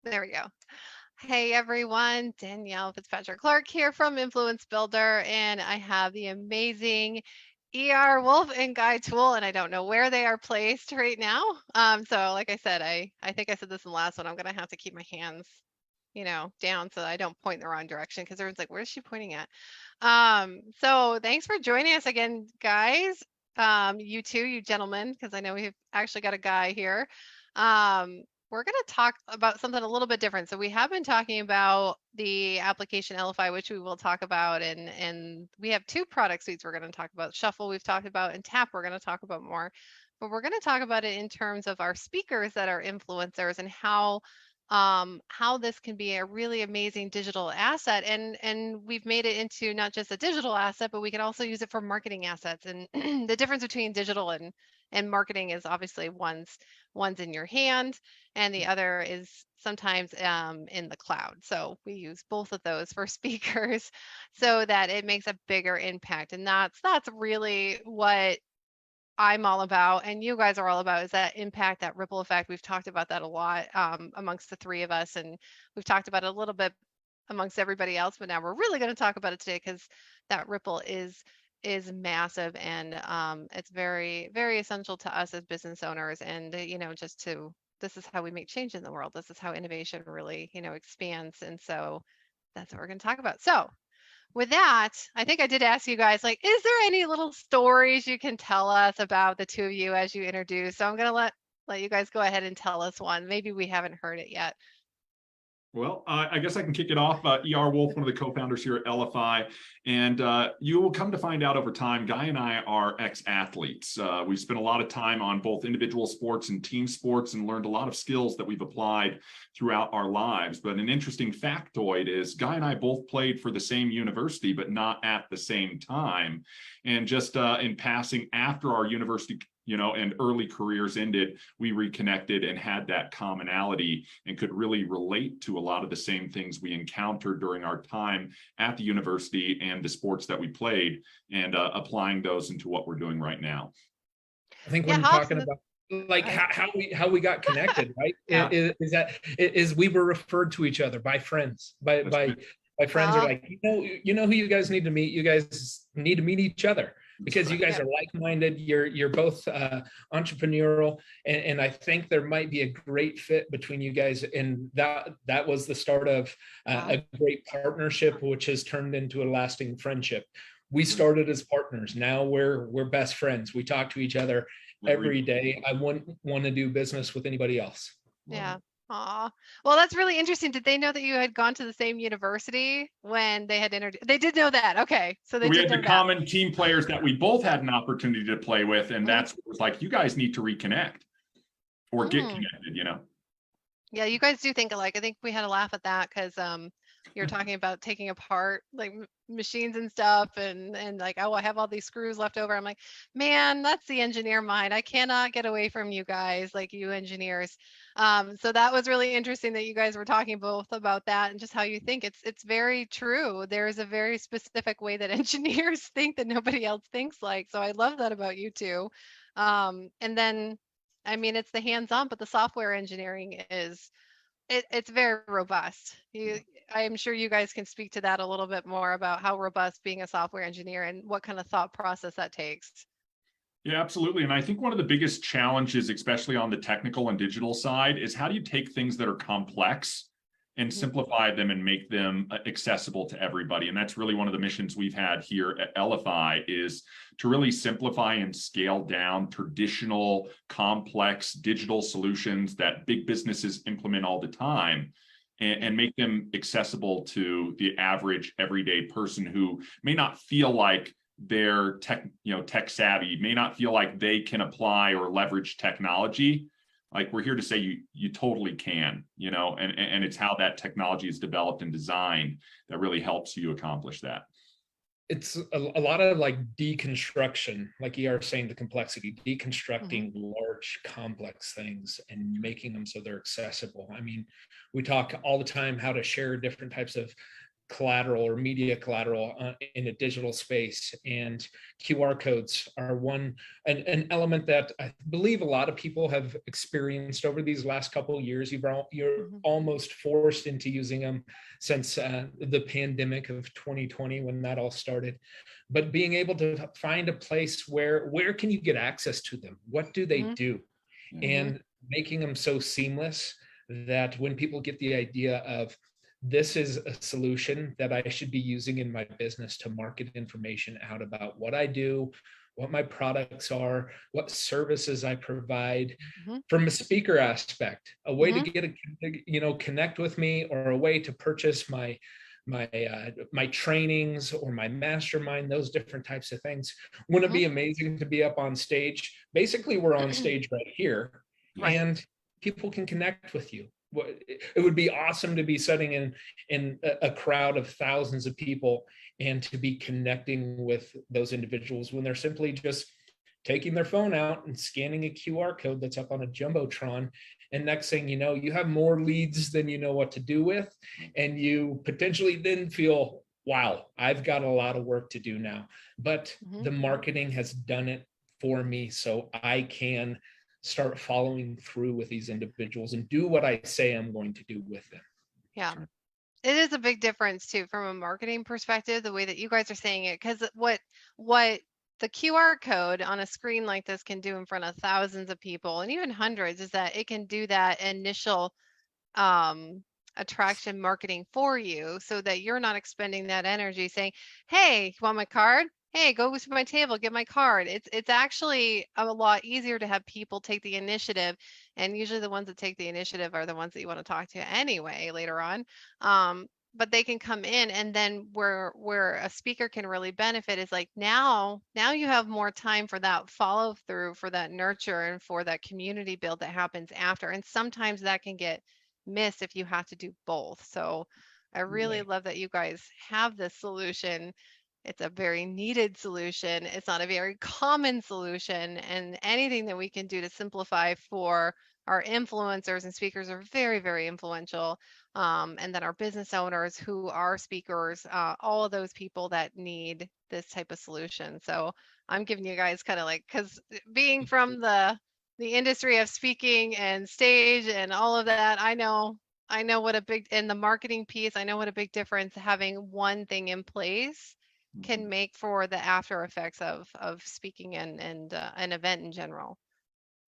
There we go. Hey everyone, Danielle Fitzpatrick Clark here from Influence Builder, and I have the amazing Wolf and Guy Tool, and I don't know where they are placed right now. So like I said, I think I said this in the last one. I'm gonna have to keep my hands, down so I don't point in the wrong direction because everyone's like, "Where's she pointing at?" So thanks for joining us again, guys. You too, you gentlemen, because I know we've actually got a guy here. Um, we're going to talk about something a little bit different. So we have been talking about the application LFI, which we will talk about, and we have two product suites we're going to talk about. Shuffle we've talked about, and Tap we're going to talk about more. But we're going to talk about it in terms of our speakers that are influencers and how this can be a really amazing digital asset, and we've made it into not just a digital asset, but we can also use it for marketing assets. And the difference between digital and marketing is obviously one's in your hand and the other is sometimes in the cloud. So we use both of those for speakers so that it makes a bigger impact, and that's really what I'm all about, and you guys are all about, is that impact, that ripple effect. We've talked about that a lot amongst the three of us, and we've talked about it a little bit amongst everybody else. But now we're really going to talk about it today because that ripple is massive, and it's very very essential to us as business owners. And just to this is how we make change in the world. This is how innovation really expands, and so that's what we're going to talk about. So with that, I think I did ask you guys, like, is there any little stories you can tell us about the two of you as you introduce? So I'm gonna let you guys go ahead and tell us one. Maybe we haven't heard it yet. Well, I guess I can kick it off. Wolf, one of the co-founders here at LFI, and you will come to find out over time, Guy and I are ex-athletes. We've spent a lot of time on both individual sports and team sports and learned a lot of skills that we've applied throughout our lives. But an interesting factoid is Guy and I both played for the same university, but not at the same time. And just in passing, after our university and early careers ended, we reconnected and had that commonality and could really relate to a lot of the same things we encountered during our time at the university and the sports that we played, and applying those into what we're doing right now. I think when you're talking about like how we got connected, right? Yeah. is we were referred to each other by friends, by friends are like, you know who you guys need to meet. You guys need to meet each other because you guys are like-minded. You're both entrepreneurial, and I think there might be a great fit between you guys, and that was the start of a great partnership, which has turned into a lasting friendship. We started as partners. Now we're best friends. We talk to each other every day. I wouldn't want to do business with anybody else. Yeah. Aw. Well, that's really interesting. Did they know that you had gone to the same university when they had introduced? They did know that. Okay. So we had the common team players that we both had an opportunity to play with. And that's what it was like, you guys need to reconnect or get connected, Yeah, you guys do think alike. I think we had a laugh at that because you're talking about taking apart like machines and stuff, and like, oh, I have all these screws left over. I'm like, man, that's the engineer mind. I cannot get away from you guys, like you engineers. So that was really interesting that you guys were talking both about that and just how you think. It's very true. There is a very specific way that engineers think that nobody else thinks like. So I love that about you two. And then, I mean, it's the hands-on, but the software engineering it's very robust. I am sure you guys can speak to that a little bit more about how robust being a software engineer and what kind of thought process that takes. Yeah, absolutely. And I think one of the biggest challenges, especially on the technical and digital side, is how do you take things that are complex and simplify them and make them accessible to everybody? And that's really one of the missions we've had here at LFI, is to really simplify and scale down traditional, complex digital solutions that big businesses implement all the time, and make them accessible to the average everyday person who may not feel like they're tech savvy, may not feel like they can apply or leverage technology. Like, we're here to say you totally can, and it's how that technology is developed and designed that really helps you accomplish that. It's a lot of like deconstruction, like you are saying, the complexity, deconstructing large complex things and making them so they're accessible. I mean, we talk all the time how to share different types of collateral or media collateral in a digital space, and QR codes are an element that I believe a lot of people have experienced over these last couple of years. You're almost forced into using them since the pandemic of 2020, when that all started. But being able to find a place where can you get access to them? What do they do? And making them so seamless that when people get the idea of, this is a solution that I should be using in my business to market information out about what I do, what my products are, what services I provide, from a speaker aspect, a way to get connect with me, or a way to purchase my trainings or my mastermind, those different types of things. Wouldn't it be amazing to be up on stage? Basically, we're on stage right here, and people can connect with you. It would be awesome to be sitting in a crowd of thousands of people and to be connecting with those individuals when they're simply just taking their phone out and scanning a QR code that's up on a Jumbotron. And next thing you know, you have more leads than you know what to do with. And you potentially then feel, wow, I've got a lot of work to do now. But the marketing has done it for me, so I can start following through with these individuals and do what I say I'm going to do with them. Yeah. It is a big difference too, from a marketing perspective, the way that you guys are saying it, because what the QR code on a screen like this can do in front of thousands of people and even hundreds is that it can do that initial attraction marketing for you, so that you're not expending that energy saying, hey, you want my card? Hey, go to my table, get my card. It's actually a lot easier to have people take the initiative, and usually the ones that take the initiative are the ones that you want to talk to anyway later on. But they can come in, and then where a speaker can really benefit is like, now you have more time for that follow through, for that nurture, and for that community build that happens after. And sometimes that can get missed if you have to do both. So I really love that you guys have this solution. It's a very needed solution. It's not a very common solution, and anything that we can do to simplify for our influencers and speakers are very, very influential. And then our business owners who are speakers, all of those people that need this type of solution. So I'm giving you guys kind of like, because being from the industry of speaking and stage and all of that, I know what a big, in the marketing piece, I know what a big difference having one thing in place can make for the after effects of speaking and an event in general.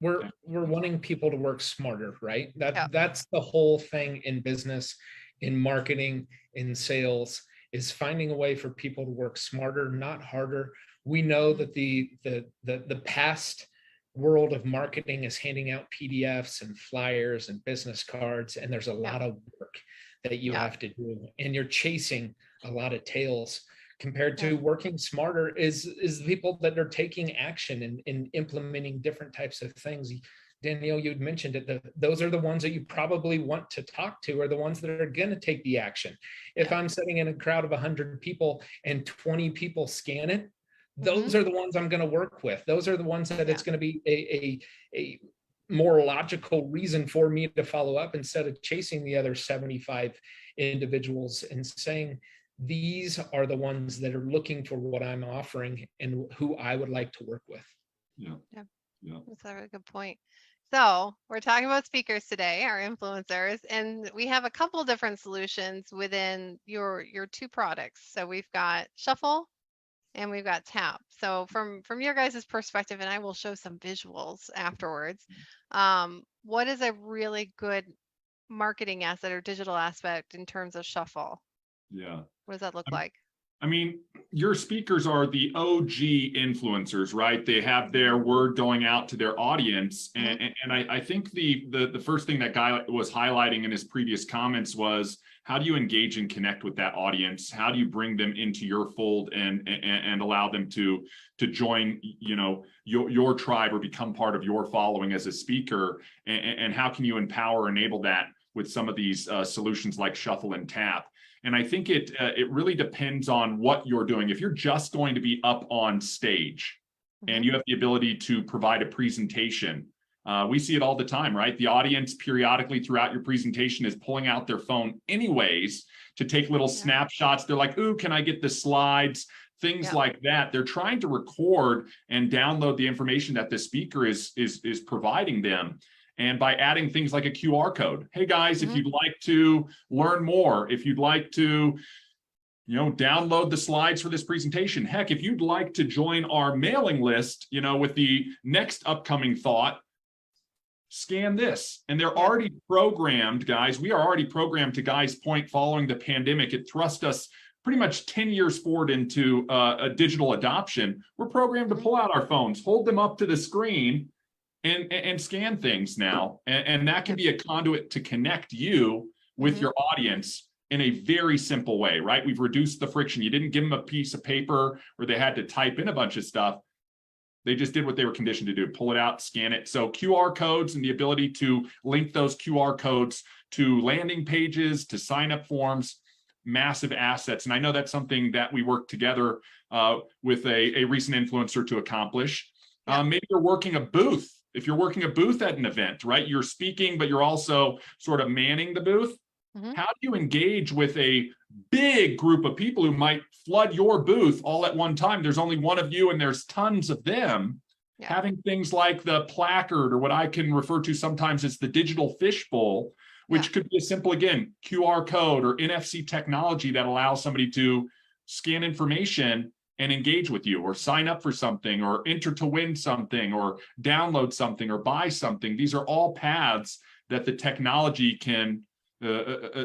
We're wanting people to work smarter, right? That's the whole thing in business, in marketing, in sales, is finding a way for people to work smarter, not harder. We know that the past world of marketing is handing out PDFs and flyers and business cards, and there's a lot of work that you have to do, and you're chasing a lot of tails. Compared to working smarter is the people that are taking action and implementing different types of things. Danielle, you'd mentioned it, those are the ones that you probably want to talk to, are the ones that are going to take the action. If I'm sitting in a crowd of 100 people and 20 people scan it, those are the ones I'm going to work with. Those are the ones that it's going to be a more logical reason for me to follow up, instead of chasing the other 75 individuals and saying, these are the ones that are looking for what I'm offering and who I would like to work with. Yeah. That's a really good point. So we're talking about speakers today, our influencers, and we have a couple different solutions within your two products. So we've got Shuffle and we've got Tap. So from your guys' perspective, and I will show some visuals afterwards, what is a really good marketing asset or digital aspect in terms of Shuffle? Yeah. What does that look like? I mean, your speakers are the OG influencers, right? They have their word going out to their audience. And I think the first thing that guy was highlighting in his previous comments was, how do you engage and connect with that audience? How do you bring them into your fold and allow them to join, your tribe or become part of your following as a speaker? And how can you empower, enable that with some of these solutions like Shuffle and Tap? And I think it really depends on what you're doing. If you're just going to be up on stage and you have the ability to provide a presentation We see it all the time, right? The audience periodically throughout your presentation is pulling out their phone anyways to take little snapshots. They're like, ooh, can I get the slides? Things like that. They're trying to record and download the information that the speaker is providing them. And by adding things like a QR code, hey guys, if you'd like to learn more, if you'd like to download the slides for this presentation, heck, if you'd like to join our mailing list, with the next upcoming thought, scan this. And they're already programmed, guys. We are already programmed, to Guy's point, following the pandemic. It thrust us pretty much 10 years forward into a digital adoption. We're programmed to pull out our phones, hold them up to the screen, and scan things now. And that can be a conduit to connect you with your audience in a very simple way, right? We've reduced the friction. You didn't give them a piece of paper where they had to type in a bunch of stuff. They just did what they were conditioned to do, pull it out, scan it. So QR codes and the ability to link those QR codes to landing pages, to sign up forms, massive assets. And I know that's something that we worked together with a recent influencer to accomplish. Maybe you're working a booth. If you're working a booth at an event, right? You're speaking, but you're also sort of manning the booth. How do you engage with a big group of people who might flood your booth all at one time? There's only one of you and there's tons of them. Having things like the placard, or what I can refer to sometimes as the digital fishbowl, which could be a simple, again, QR code or NFC technology that allows somebody to scan information and engage with you, or sign up for something, or enter to win something, or download something, or buy something. These are all paths that the technology can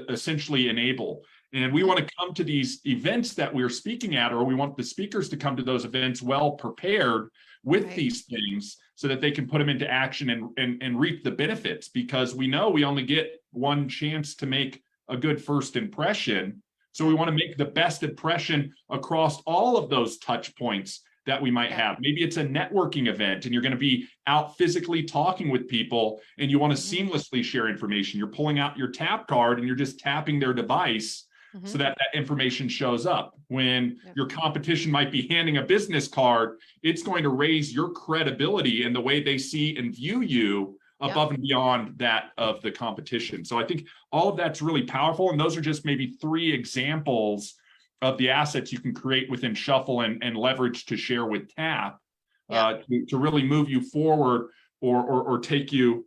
essentially enable. And we want to come to these events that we're speaking at, or we want the speakers to come to those events well prepared with these things, so that they can put them into action and reap the benefits, because we know we only get one chance to make a good first impression. So we want to make the best impression across all of those touch points that we might have. Maybe it's a networking event and you're going to be out physically talking with people, and you want to seamlessly share information. You're pulling out your tap card and you're just tapping their device so that information shows up. When your competition might be handing a business card, it's going to raise your credibility in the way they see and view you above and beyond that of the competition. So I think all of that's really powerful. And those are just maybe 3 examples of the assets you can create within Shuffle and leverage to share with Tap to really move you forward, or take you,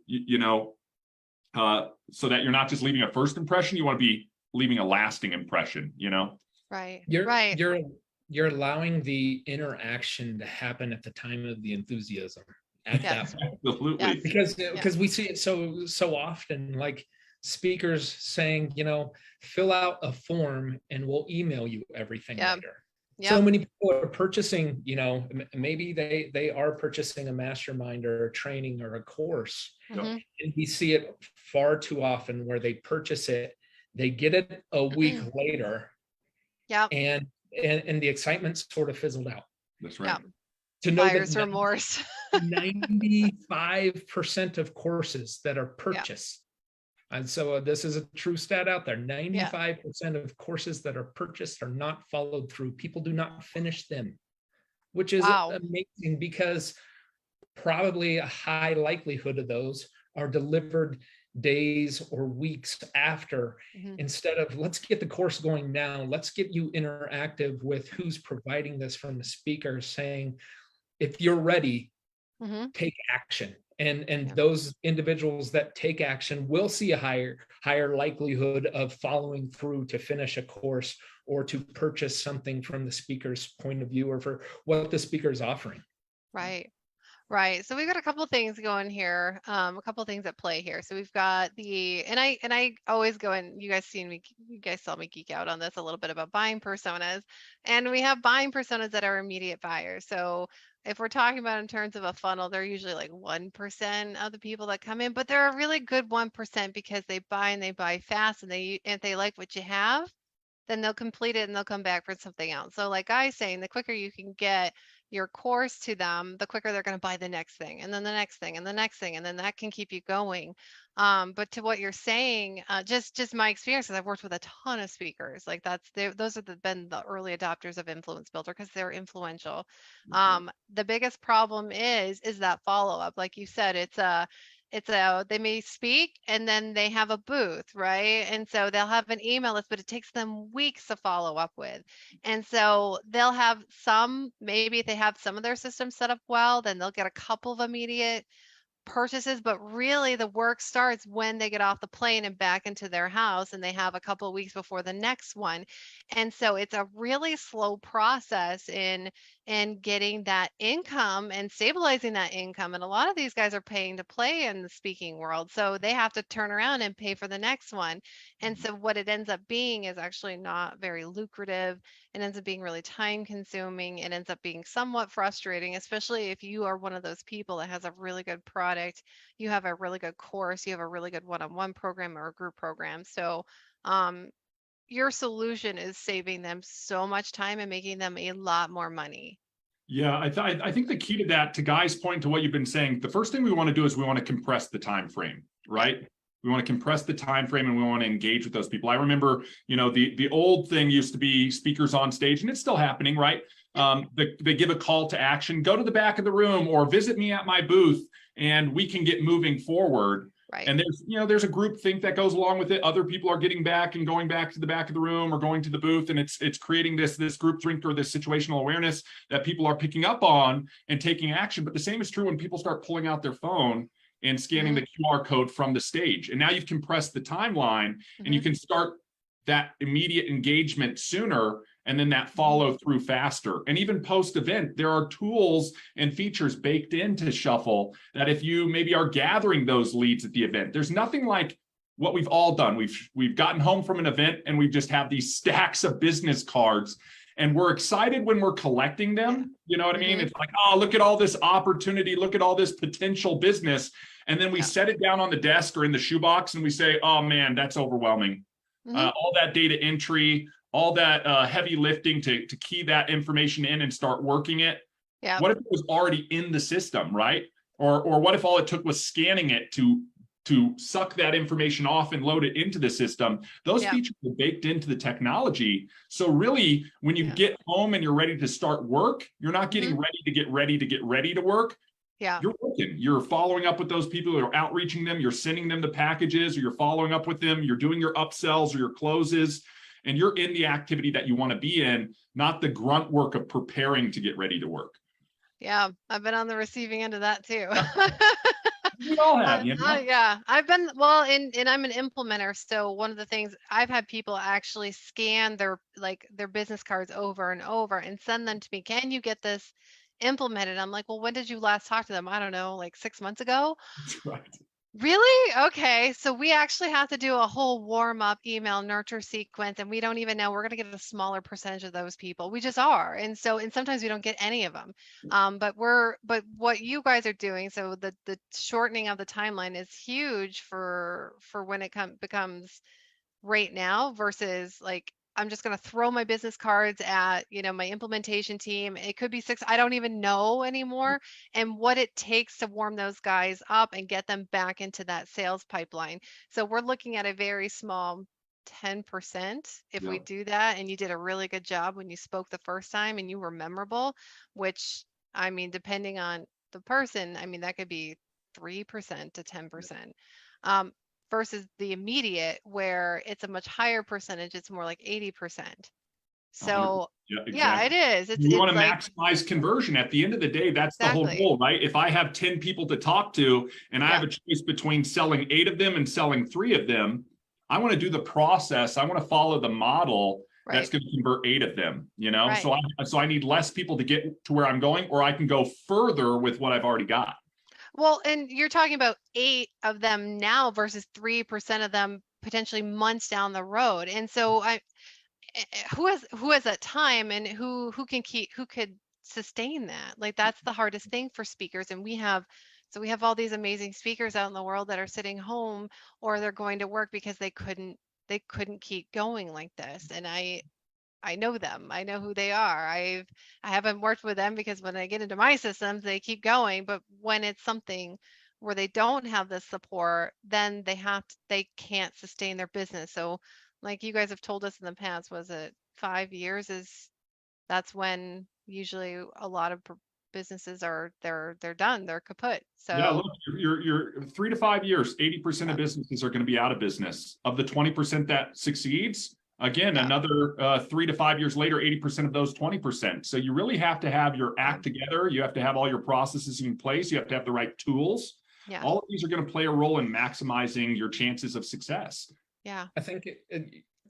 so that you're not just leaving a first impression. You want to be leaving a lasting impression, Right. You're allowing the interaction to happen at the time of the enthusiasm. At that point. Absolutely. Because we see it so often, like speakers saying, fill out a form and we'll email you everything later. So many people are purchasing, maybe they are purchasing a mastermind or a training or a course. And we see it far too often where they purchase it, they get it a week later, and the excitement sort of fizzled out. That's right. To know buyer's remorse. 95% of courses that are purchased. And so this is a true stat out there. 95% of courses that are purchased are not followed through. People do not finish them, which is amazing, because probably a high likelihood of those are delivered days or weeks after, instead of let's get the course going now. Let's get you interactive with who's providing this from the speaker, saying, if you're ready, take action. And those individuals that take action will see a higher likelihood of following through to finish a course, or to purchase something from the speaker's point of view, or for what the speaker is offering. Right. So we've got a couple things going here, a couple things at play here. So we've got and I always go, and you guys saw me geek out on this a little bit about buying personas, and we have buying personas that are immediate buyers. So if we're talking about in terms of a funnel, they're usually like 1% of the people that come in, but they're a really good 1%, because they buy and they buy fast, and if they like what you have, then they'll complete it and they'll come back for something else. So like I was saying, the quicker you can get your course to them, the quicker they're going to buy the next thing, and then the next thing, and the next thing, and then that can keep you going. But to what you're saying, just my experience, 'cause I've worked with a ton of speakers, like those have been the early adopters of Influence Builder because they're influential. The biggest problem is that follow up, like you said, they may speak and then they have a booth, right? And so they'll have an email list, but it takes them weeks to follow up with. And so they'll have maybe if they have some of their systems set up well, then they'll get a couple of immediate purchases, but really the work starts when they get off the plane and back into their house, and they have a couple of weeks before the next one. And so it's a really slow process in getting that income and stabilizing that income. And a lot of these guys are paying to play in the speaking world, so they have to turn around and pay for the next one. And so what it ends up being is actually not very lucrative. It ends up being really time consuming. It ends up being somewhat frustrating, especially if you are one of those people that has a really good product, you have a really good course, you have a really good one-on-one program or a group program. So your solution is saving them so much time and making them a lot more money. Yeah, I think the key to that, to Guy's point, to what you've been saying, the first thing we want to do is we want to compress the time frame, right? We want to compress the time frame, and we want to engage with those people. I remember, the old thing used to be speakers on stage, and it's still happening, right? They give a call to action: go to the back of the room or visit me at my booth, and we can get moving forward. Right. And there's a group think that goes along with it. Other people are getting back and going back to the back of the room or going to the booth, and it's creating this group think, or this situational awareness that people are picking up on and taking action. But the same is true when people start pulling out their phone and scanning the QR code from the stage. And now you've compressed the timeline, and you can start that immediate engagement sooner, and then that follow through faster. And even post event, there are tools and features baked into Shuffle that if you maybe are gathering those leads at the event, there's nothing like what we've all done. We've gotten home from an event and we just have these stacks of business cards, and we're excited when we're collecting them. You know what I mean? It's like, oh, look at all this opportunity, look at all this potential business. And then we set it down on the desk or in the shoebox and we say, oh man, that's overwhelming. All that data entry, all that heavy lifting to key that information in and start working it. Yeah. What if it was already in the system, right? Or what if all it took was scanning it to suck that information off and load it into the system? Those features are baked into the technology. So really, when you get home and you're ready to start work, you're not getting ready to get ready to work. Yeah. You're working. You're following up with those people. You're outreaching them. You're sending them the packages, or you're following up with them. You're doing your upsells or your closes, and you're in the activity that you want to be in, not the grunt work of preparing to get ready to work. Yeah, I've been on the receiving end of that too. We all have, yeah, I've been, well, and I'm an implementer. So one of the things, I've had people actually scan their business cards over and over and send them to me. Can you get this implemented? I'm like, well, when did you last talk to them? I don't know, like 6 months ago. That's right. Really? Okay. So we actually have to do a whole warm up email nurture sequence, and we don't even know, we're going to get a smaller percentage of those people. We just are. And sometimes we don't get any of them. But what you guys are doing, so the shortening of the timeline is huge for when it becomes right now versus like, I'm just going to throw my business cards at, my implementation team. It could be 6, I don't even know anymore. And what it takes to warm those guys up and get them back into that sales pipeline. So we're looking at a very small 10% if we do that. And you did a really good job when you spoke the first time and you were memorable, which, I mean, depending on the person, I mean, that could be 3% to 10%. Versus the immediate, where it's a much higher percentage, it's more like 80%. So yeah, it is. You want to maximize conversion. At the end of the day, that's the whole goal, right? If I have 10 people to talk to and I have a choice between selling 8 of them and selling 3 of them, I want to do the process. I want to follow the model that's going to convert 8 of them, So I need less people to get to where I'm going, or I can go further with what I've already got. Well, and you're talking about 8 of them now versus 3% of them potentially months down the road. And so who has that time, and who could sustain that? Like, that's the hardest thing for speakers. And we have all these amazing speakers out in the world that are sitting home, or they're going to work because they couldn't keep going like this. And I know them. I know who they are. I haven't worked with them because when I get into my systems, they keep going. But when it's something where they don't have the support, then they can't sustain their business. So like you guys have told us in the past, was it 5 years that's when usually a lot of businesses they're done, they're kaput. Yeah, look, So you're 3 to 5 years, 80% of yeah, businesses are going to be out of business. Of the 20% that succeeds, again, yeah, another 3 to 5 years later, 80% of those 20%. So you really have to have your yeah, act together. You have to have all your processes in place. You have to have the right tools. yeah, All of these are going to play a role in maximizing your chances of success. yeah, I think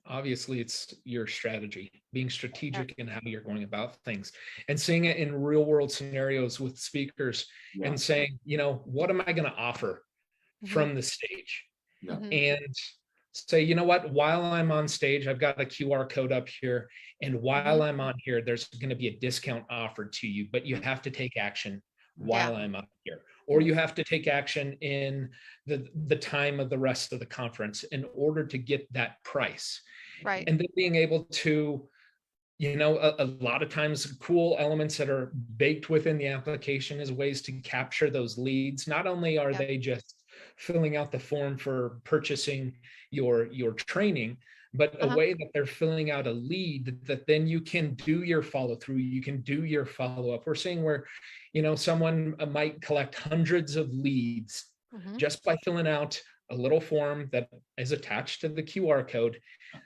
obviously it's your strategy, being yeah. strategic in how you're going about things and seeing it in real world scenarios with speakers Yeah. and saying, what am I going to offer Mm-hmm, from the stage? Yeah. mm-hmm, And say, you know what, while I'm on stage, I've got a QR code up here. And mm-hmm. while I'm on here, there's going to be a discount offered to you, but you have to take action Yeah, while I'm up here. Or you have to take action in the time of the rest of the conference in order to get that price. right. And then being able to, a lot of times cool elements that are baked within the application is ways to capture those leads. Not only are Yeah, they just filling out the form for purchasing your training, but a uh-huh, way that they're filling out a lead that then you can do your follow through, you can do your follow up. We're seeing where, someone might collect hundreds of leads mm-hmm, just by filling out a little form that is attached to the QR code.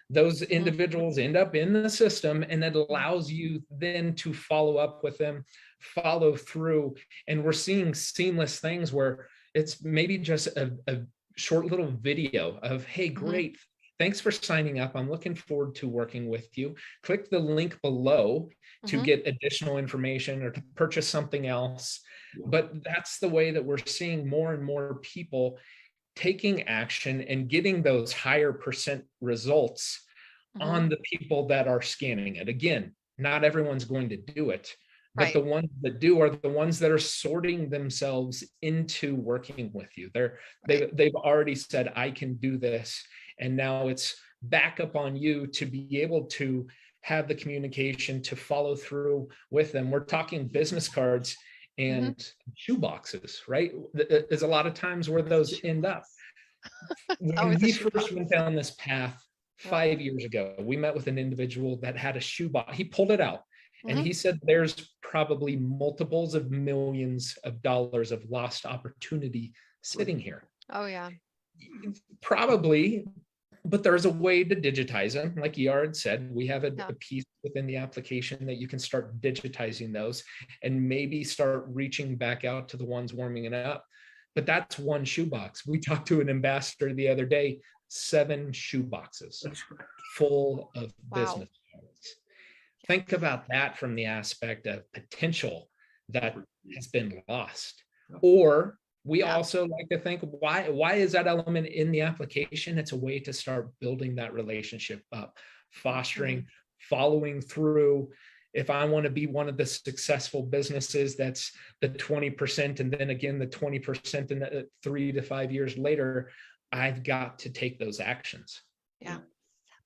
Those mm-hmm, individuals end up in the system, and it allows you then to follow up with them, follow through. And we're seeing seamless things where it's maybe just a short little video of, hey, mm-hmm, great, thanks for signing up, I'm looking forward to working with you. Click the link below to mm-hmm. get additional information or to purchase something else. But that's the way that we're seeing more and more people taking action and getting those higher percent results Mm-hmm. on the people that are scanning it. Again, not everyone's going to do it, but Right. the ones that do are the ones that are sorting themselves into working with you. Right. They've already said, I can do this. And now it's back up on you to be able to have the communication to follow through with them. We're talking business cards Mm-hmm. and shoe boxes, right? There's a lot of times where those end up. When Always a we shoebox. first went down this path Yep. 5 years ago, we met with an individual that had a shoebox. He pulled it out and Mhm. he said there's probably multiples of millions of dollars of lost opportunity sitting here. Oh yeah. Probably, but there's a way to digitize them. Like Yard said, we have Yeah. a piece within the application that you can start digitizing those and maybe start reaching back out to the ones warming it up. But that's one shoebox. We talked to an ambassador the other day, 7 shoeboxes full of Wow. business cards. Think about that from the aspect of potential that has been lost. Or we Yeah. also like to think, why is that element in the application? It's a way to start building that relationship up, fostering, following through. If I want to be one of the successful businesses, that's the 20%, and then again the 20% in the 3 to 5 years later, I've got to take those actions. Yeah.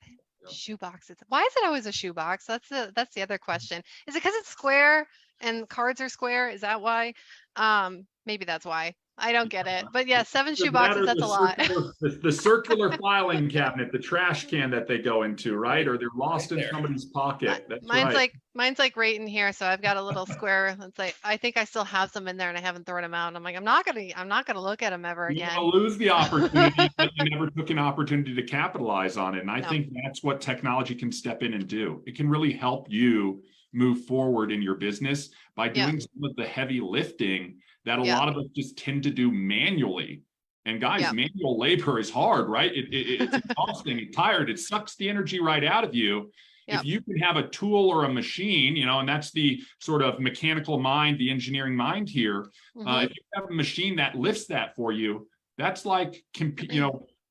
7 shoeboxes. Why is it always a shoebox? That's the other question. Is it because it's square and cards are square? Is that why? Maybe that's why. I don't get it. But yeah, 7 Either that shoeboxes, or that's a lot. the circular filing cabinet, the trash can that they go into, right? Or they're lost Right in there. somebody's pocket. That's Mine's right. like right in here. So I've got a little square. It's like I think I still have some in there and I haven't thrown them out. And I'm like, I'm not gonna look at them ever You again. don't wanna lose the opportunity, but you never took an opportunity to capitalize on it. And I No. think that's what technology can step in and do. It can really help you move forward in your business by Yeah. doing some of the heavy lifting that a Yeah. lot of us just tend to do manually. And guys, Yeah. manual labor is hard, right? It's exhausting, it's tired, it sucks the energy right out of you. Yep. If you can have a tool or a machine, and that's the sort of mechanical mind, the engineering mind here. Mhm. If you have a machine that lifts that for you, that's like,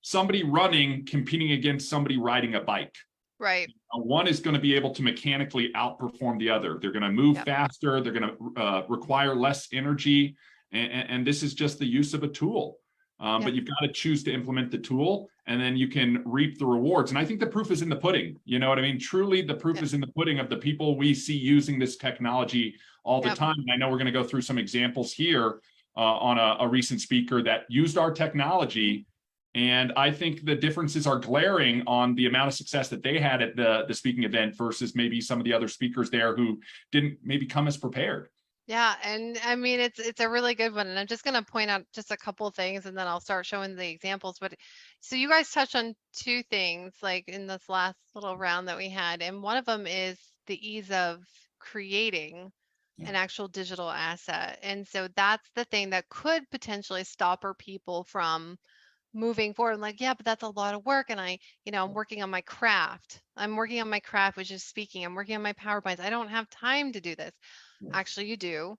somebody running, competing against somebody riding a bike. Right. One is going to be able to mechanically outperform the other. They're going to move Yep. faster. They're going to require less energy. And this is just the use of a tool. But you've got to choose to implement the tool, and then you can reap the rewards. And I think the proof is in the pudding. You know what I mean? Truly, the proof is in the pudding of the people we see using this technology all the time. And I know we're going to go through some examples here on a recent speaker that used our technology. And I think the differences are glaring on the amount of success that they had at the speaking event versus maybe some of the other speakers there who didn't maybe come as prepared. Yeah, and I mean it's a really good one, and I'm just going to point out just a couple of things, and then I'll start showing the examples. But so you guys touched on two things like in this last little round that we had, and one of them is the ease of creating an actual digital asset, and so that's the thing that could potentially stop our people from moving forward. I'm like, yeah, but that's a lot of work, and I'm working on my craft. I'm working on my craft, which is speaking. I'm working on my PowerPoints. I don't have time to do this. Actually, you do.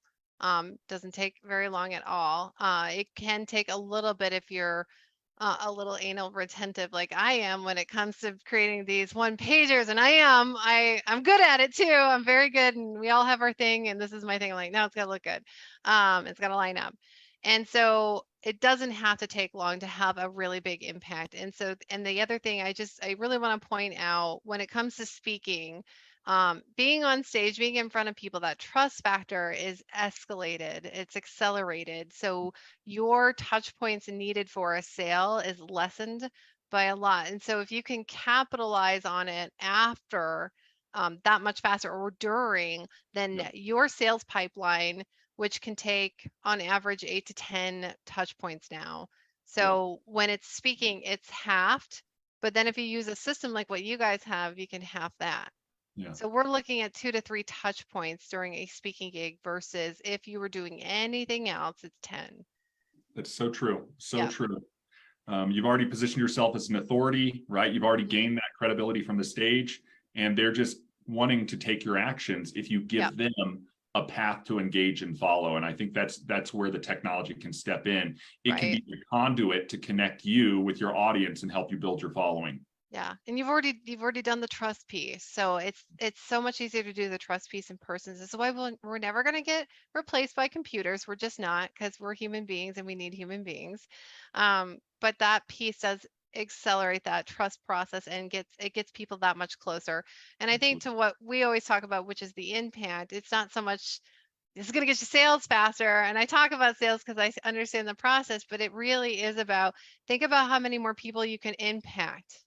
Doesn't take very long at all. It can take a little bit if you're a little anal retentive like I am when it comes to creating these one pagers, and I'm good at it too. I'm very good, and we all have our thing, and this is my thing. I'm like, no, it's gotta look good. It's gotta line up. And so it doesn't have to take long to have a really big impact. And so, and the other thing I really want to point out when it comes to speaking, being on stage, being in front of people, that trust factor is escalated, it's accelerated. So your touch points needed for a sale is lessened by a lot. And so if you can capitalize on it after that much faster or during, then your sales pipeline, which can take on average 8 to 10 touch points now. So when it's speaking, it's halved. But then if you use a system like what you guys have, you can half that. So we're looking at 2 to 3 touch points during a speaking gig versus if you were doing anything else, it's 10. That's so true. So true. You've already positioned yourself as an authority, right? You've already gained that credibility from the stage, and they're just wanting to take your actions if you give them a path to engage and follow. And I think that's where the technology can step in. It can be the conduit to connect you with your audience and help you build your following. Yeah, and you've already done the trust piece, so it's so much easier to do the trust piece in person. This is why we're never going to get replaced by computers. We're just not, because we're human beings and we need human beings. But that piece does accelerate that trust process and gets people that much closer. And I think to what we always talk about, which is the impact, it's not so much this is going to get you sales faster. And I talk about sales because I understand the process, but it really is about think about how many more people you can impact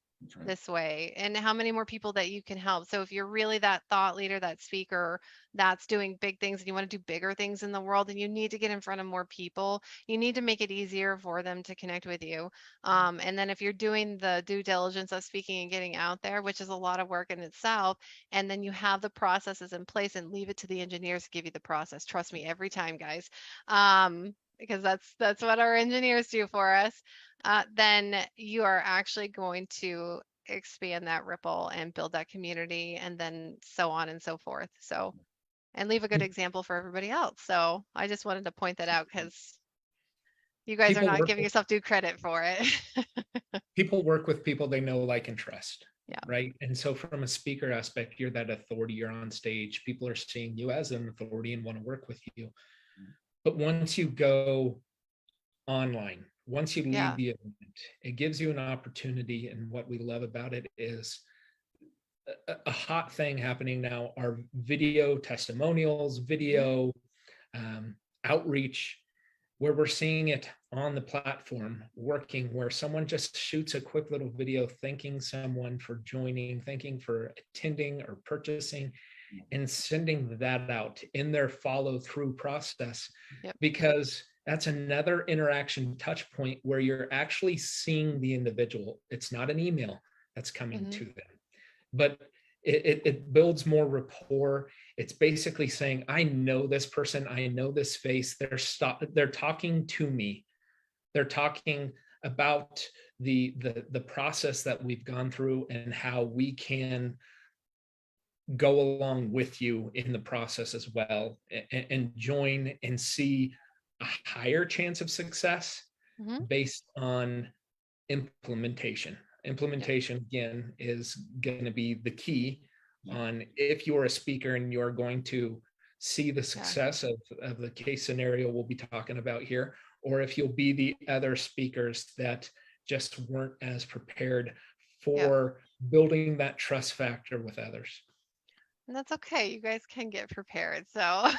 this way and how many more people that you can help. So if you're really that thought leader, that speaker that's doing big things and you want to do bigger things in the world, and you need to get in front of more people, you need to make it easier for them to connect with you. And then if you're doing the due diligence of speaking and getting out there, which is a lot of work in itself, and then you have the processes in place and leave it to the engineers to give you the process. Trust me, every time, guys. Because that's what our engineers do for us. Then you are actually going to expand that ripple and build that community, and then so on and so forth. So, and leave a good example for everybody else. So I just wanted to point that out because you guys are not giving yourself due credit for it. People work with people they know, like, and trust. Right. And so from a speaker aspect, you're that authority, you're on stage, people are seeing you as an authority and want to work with you. But once you go online, once you leave the event, it gives you an opportunity. And what we love about it is a hot thing happening now are video testimonials, video outreach, where we're seeing it on the platform working, where someone just shoots a quick little video thanking someone for joining, thanking for attending or purchasing, and sending that out in their follow-through process, because that's another interaction touch point where you're actually seeing the individual. It's not an email that's coming to them, but it builds more rapport. It's basically saying, I know this person, I know this face. They're talking to me. They're talking about the process that we've gone through and how we can go along with you in the process as well, and join and see a higher chance of success based on implementation. Implementation, again, is going to be the key on if you're a speaker and you're going to see the success of the case scenario we'll be talking about here, or if you'll be the other speakers that just weren't as prepared for building that trust factor with others. And that's okay. You guys can get prepared. So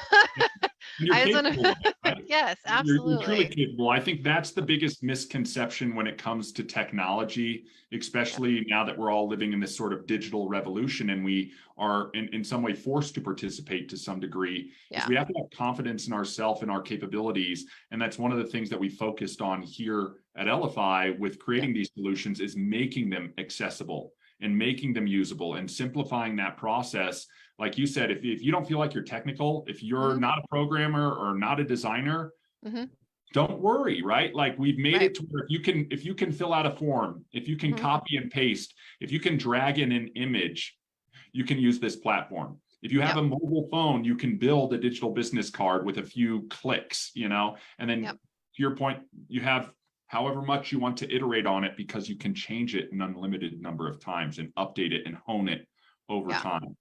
And you're I just capable want of it, to, right? yes, You're truly absolutely. capable. I think that's the biggest misconception when it comes to technology, especially now that we're all living in this sort of digital revolution and we are in some way forced to participate to some degree, is we have to have confidence in ourselves and our capabilities. And that's one of the things that we focused on here at LFI with creating these solutions, is making them accessible and making them usable and simplifying that process. Like you said, if you don't feel like you're technical, if you're not a programmer or not a designer, don't worry, right? Like, we've made it to where if you can fill out a form, if you can copy and paste, if you can drag in an image, you can use this platform. If you have a mobile phone, you can build a digital business card with a few clicks, and then to your point, you have however much you want to iterate on it, because you can change it an unlimited number of times and update it and hone it over time.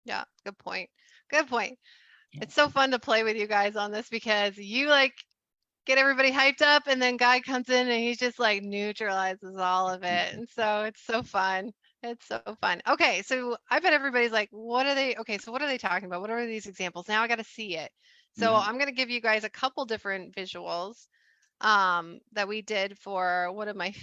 Yeah, good point. Good point. It's so fun to play with you guys on this, because you like get everybody hyped up, and then Guy comes in and he just like neutralizes all of it. And so it's so fun. It's so fun. Okay, so I bet everybody's like, what are they? Okay, so what are they talking about? What are these examples? Now I got to see it. So I'm going to give you guys a couple different visuals that we did for one of my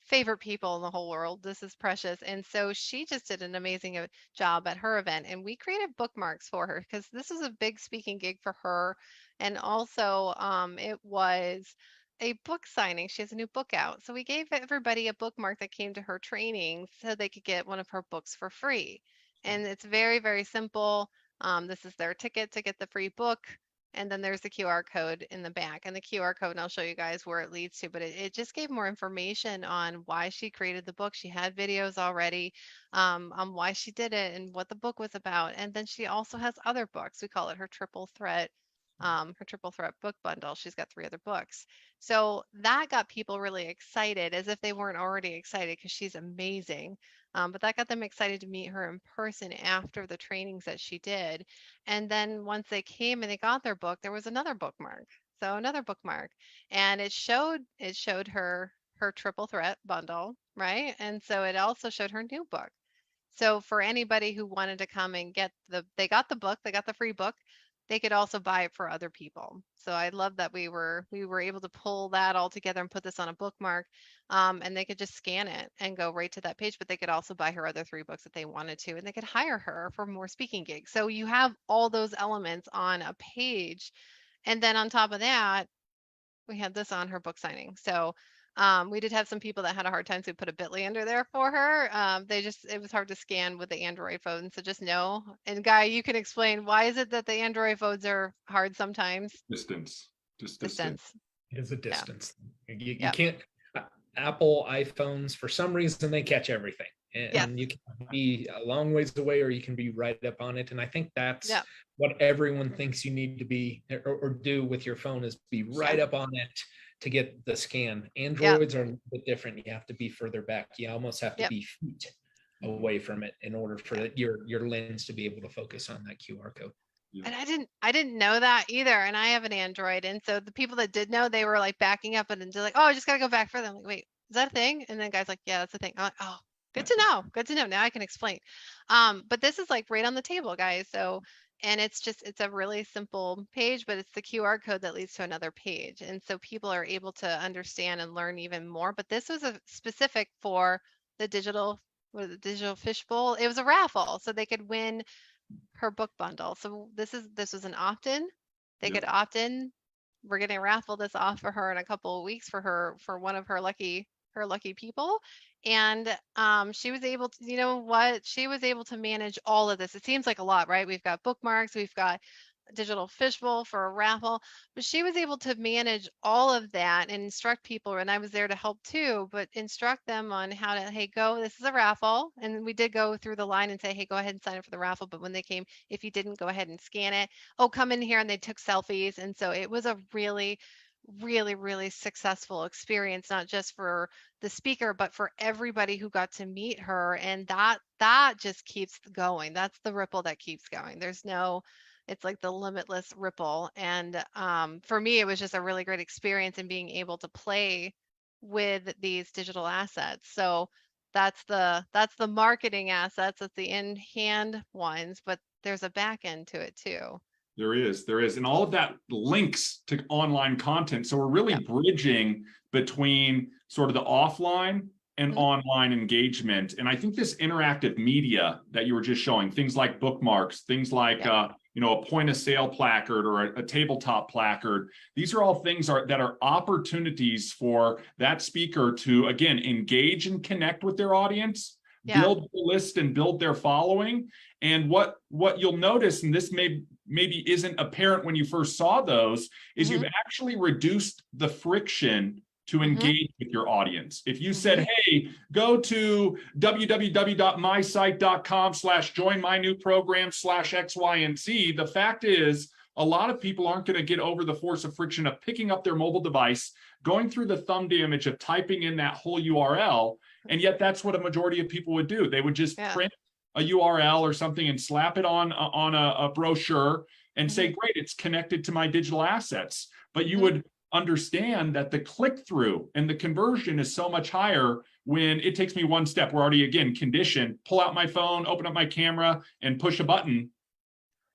favorite people in the whole world. This is Precious. And so she just did an amazing job at her event. And we created bookmarks for her because this was a big speaking gig for her. And also, it was a book signing. She has a new book out. So we gave everybody a bookmark that came to her training so they could get one of her books for free. And it's very, very simple. This is their ticket to get the free book. And then there's the QR code in the back, and the QR code, and I'll show you guys where it leads to, but it just gave more information on why she created the book. She had videos already on why she did it and what the book was about. And then she also has other books. We call it her triple threat book bundle. She's got 3 other books. So that got people really excited, as if they weren't already excited, because she's amazing. But that got them excited to meet her in person after the trainings that she did. And then once they came and they got their book, there was another bookmark. So another bookmark, and it showed her triple threat bundle, right? And so it also showed her new book. So for anybody who wanted to come and they got the book, they got the free book, they could also buy it for other people. So I love that we were able to pull that all together and put this on a bookmark, and they could just scan it and go right to that page. But they could also buy her other 3 books if they wanted to, and they could hire her for more speaking gigs. So you have all those elements on a page, and then on top of that, we had this on her book signing. So we did have some people that had a hard time, so we put a bit.ly under there for her. It was hard to scan with the Android phone. So just know, and Guy, you can explain, why is it that the Android phones are hard sometimes? Distance. Just Distance. It is a distance. You Yep. can't, Apple iPhones, for some reason, they catch everything. Yes. And you can be a long ways away, or you can be right up on it. And I think that's Yep. what everyone thinks you need to be or do with your phone, is be right up on it to get the scan. Androids are a little bit different. You have to be further back. You almost have to be feet away from it in order for your lens to be able to focus on that QR code. And I didn't know that either. And I have an Android. And so the people that did know, they were like backing up and then like, oh, I just got to go back further. I'm like, wait, is that a thing? And then guy's like, yeah, that's a thing. I'm like, oh, good to know. Good to know. Now I can explain. But this is like right on the table, guys. So, and it's a really simple page, but it's the QR code that leads to another page. And so people are able to understand and learn even more. But this was a specific for the digital fishbowl. It was a raffle. So they could win her book bundle. So this was an opt-in. They could opt in. We're going to raffle this off for her in a couple of weeks for one of her lucky people. And she was able to, you know what? She was able to manage all of this. It seems like a lot, right? We've got bookmarks, we've got digital fishbowl for a raffle, but she was able to manage all of that and instruct people, and I was there to help too, but instruct them on how to, hey, go, this is a raffle. And we did go through the line and say, hey, go ahead and sign up for the raffle. But when they came, if you didn't, go ahead and scan it. Oh, come in here, and they took selfies. And so it was a really, really, really successful experience, not just for the speaker, but for everybody who got to meet her. And that just keeps going. That's the ripple that keeps going. It's like the limitless ripple. And for me, it was just a really great experience in being able to play with these digital assets. So that's the marketing assets, that's the in hand ones, but there's a back end to it too. There is. And all of that links to online content. So we're really Yep. bridging between sort of the offline and Mhm. online engagement. And I think this interactive media that you were just showing, things like bookmarks, things like, Yep. a point of sale placard or a tabletop placard, these are all things that are opportunities for that speaker to, again, engage and connect with their audience, Yeah. build the list and build their following. And what you'll notice, and this maybe isn't apparent when you first saw those, is you've actually reduced the friction to engage with your audience. If you said, hey, go to www.mysite.com/join my new program /X, Y, and Z, the fact is a lot of people aren't going to get over the force of friction of picking up their mobile device, going through the thumb damage of typing in that whole URL. And yet that's what a majority of people would do. They would just print a URL or something and slap it on a brochure and say, great, it's connected to my digital assets. But you would understand that the click-through and the conversion is so much higher when it takes me one step. We're already, again, conditioned, pull out my phone, open up my camera, and push a button.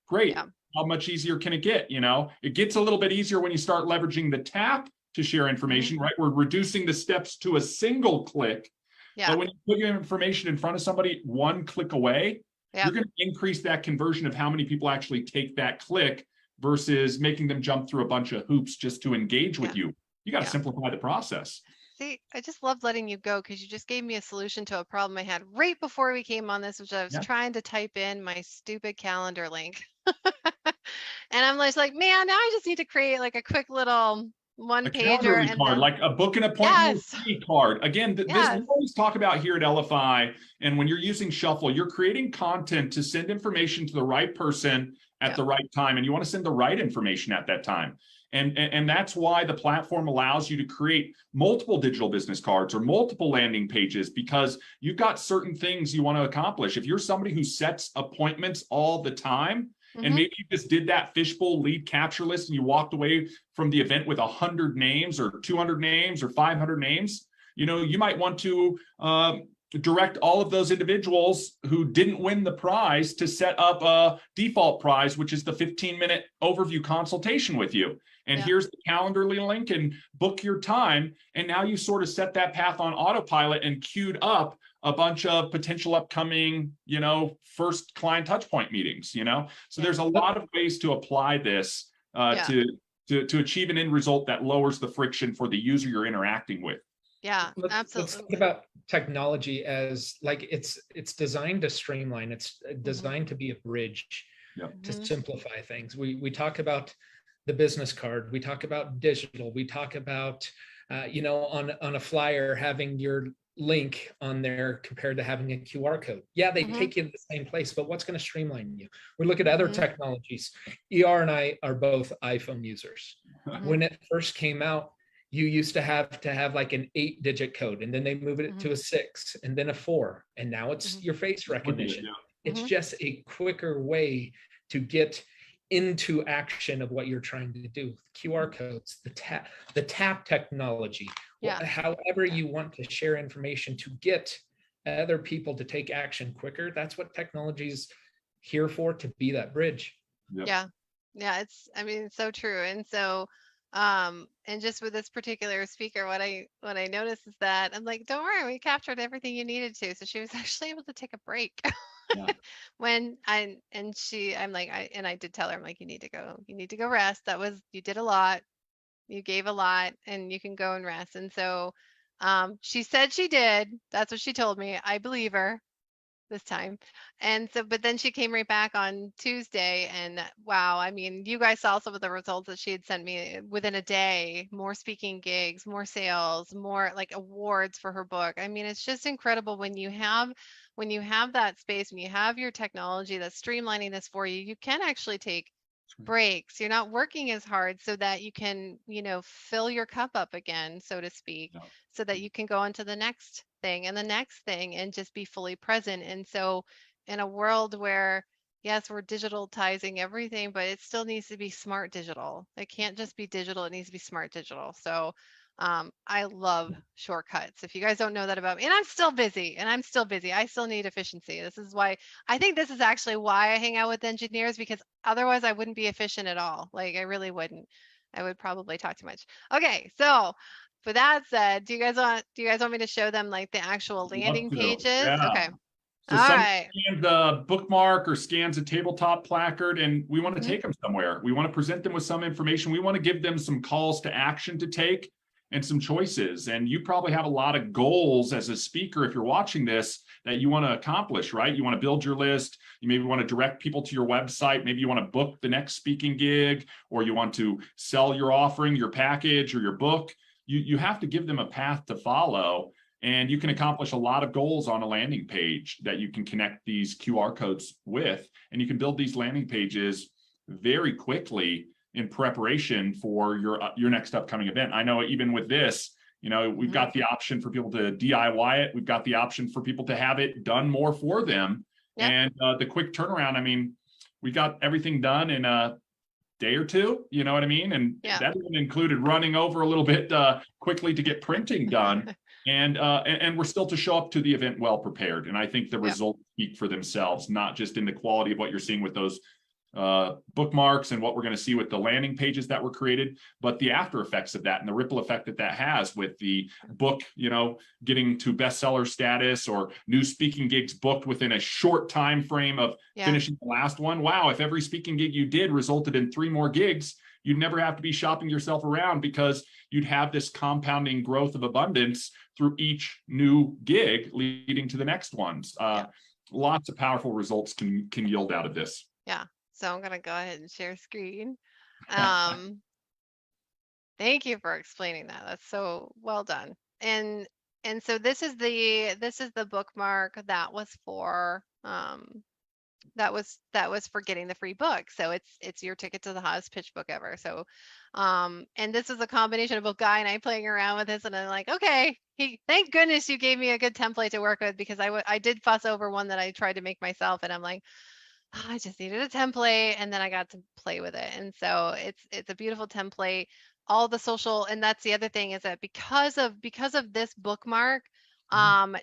Great. Yeah. How much easier can it get? It gets a little bit easier when you start leveraging the tap to share information, right? We're reducing the steps to a single click. Yeah. But when you put your information in front of somebody one click away, you're going to increase that conversion of how many people actually take that click versus making them jump through a bunch of hoops just to engage with you. You got to simplify the process. See, I just love letting you go because you just gave me a solution to a problem I had right before we came on this, which I was trying to type in my stupid calendar link. And I'm like, man, now I just need to create like a quick little one pager and card, like a book an appointment card. Again, this we always talk about here at LFI. And when you're using Shuffle, you're creating content to send information to the right person at the right time. And you want to send the right information at that time. And that's why the platform allows you to create multiple digital business cards or multiple landing pages, because you've got certain things you want to accomplish. If you're somebody who sets appointments all the time, and maybe you just did that fishbowl lead capture list and you walked away from the event with 100 names or 200 names or 500 names, you might want to direct all of those individuals who didn't win the prize to set up a default prize, which is the 15-minute overview consultation with you. And here's the Calendarly link and book your time. And now you sort of set that path on autopilot and queued up a bunch of potential upcoming, first client touch point meetings, So there's a lot of ways to apply this to achieve an end result that lowers the friction for the user you're interacting with. Yeah, absolutely. Let's think about technology as like it's designed to streamline. It's designed to be a bridge to simplify things. We talk about the business card. We talk about digital. We talk about on a flyer having your link on there compared to having a QR code. Yeah, they take you to the same place, but what's going to streamline you? We look at other technologies. ER and I are both iPhone users. When it first came out, you used to have like an 8-digit code, and then they moved it to a 6 and then a 4. And now it's your face recognition. It's just a quicker way to get into action of what you're trying to do. QR codes, the tap technology, however you want to share information to get other people to take action quicker. That's what technology is here for, to be that bridge. Yeah. It's so true. And so, and just with this particular speaker, what I noticed is that I'm like, don't worry, we captured everything you needed to. So she was actually able to take a break. When I did tell her, I'm like, you need to go rest. You did a lot, you gave a lot, and you can go and rest. And so she said she did. That's what she told me. I believe her this time. And so, but then she came right back on Tuesday, and wow, you guys saw some of the results that she had sent me within a day. More speaking gigs, more sales, more like awards for her book. It's just incredible when you have that space, when you have your technology that's streamlining this for you, you can actually take breaks. You're not working as hard so that you can, fill your cup up again, so to speak, so that you can go on to the next thing and the next thing and just be fully present. And so in a world where yes, we're digitalizing everything, but it still needs to be smart digital. It can't just be digital, it needs to be smart digital. So I love shortcuts. If you guys don't know that about me, and I'm still busy, I still need efficiency. This is why I think this is actually why I hang out with engineers, because otherwise I wouldn't be efficient at all. Like I really wouldn't. I would probably talk too much. Okay, so for that said, do you guys want me to show them like the actual Love landing to. pages? Yeah. Okay. So All some right. scans the bookmark or scans a tabletop placard, and we want to Mhm. take them somewhere. We want to present them with some information. We want to give them some calls to action to take and some choices. And you probably have a lot of goals as a speaker if you're watching this that you want to accomplish, right? You want to build your list. You maybe want to direct people to your website. Maybe you want to book the next speaking gig, or you want to sell your offering, your package, or your book. You have to give them a path to follow. And you can accomplish a lot of goals on a landing page that you can connect these QR codes with. And you can build these landing pages very quickly in preparation for your next upcoming event. I know even with this, we've got the option for people to DIY it. We've got the option for people to have it done more for them. Yep. And the quick turnaround, I mean, we got everything done in a day or two, you know what I mean? And Yeah. that even included running over a little bit quickly to get printing done. And we're still to show up to the event well prepared. And I think the results speak for themselves, not just in the quality of what you're seeing with those bookmarks and what we're going to see with the landing pages that were created, but the after effects of that and the ripple effect that has with the book, getting to bestseller status, or new speaking gigs booked within a short time frame of finishing the last one. Wow, if every speaking gig you did resulted in 3 more gigs, you'd never have to be shopping yourself around, because you'd have this compounding growth of abundance through each new gig leading to the next ones. Lots of powerful results can yield out of this. Yeah. So I'm gonna go ahead and share screen. Thank you for explaining that. That's so well done. And so this is the bookmark that was for that was for getting the free book. So it's your ticket to the hottest pitch book ever. So and this is a combination of both Guy and I playing around with this, and I'm like, okay, thank goodness you gave me a good template to work with, because I did fuss over one that I tried to make myself, and I'm like, I just needed a template, and then I got to play with it. And so it's a beautiful template. All the social, and that's the other thing, is that because of this bookmark,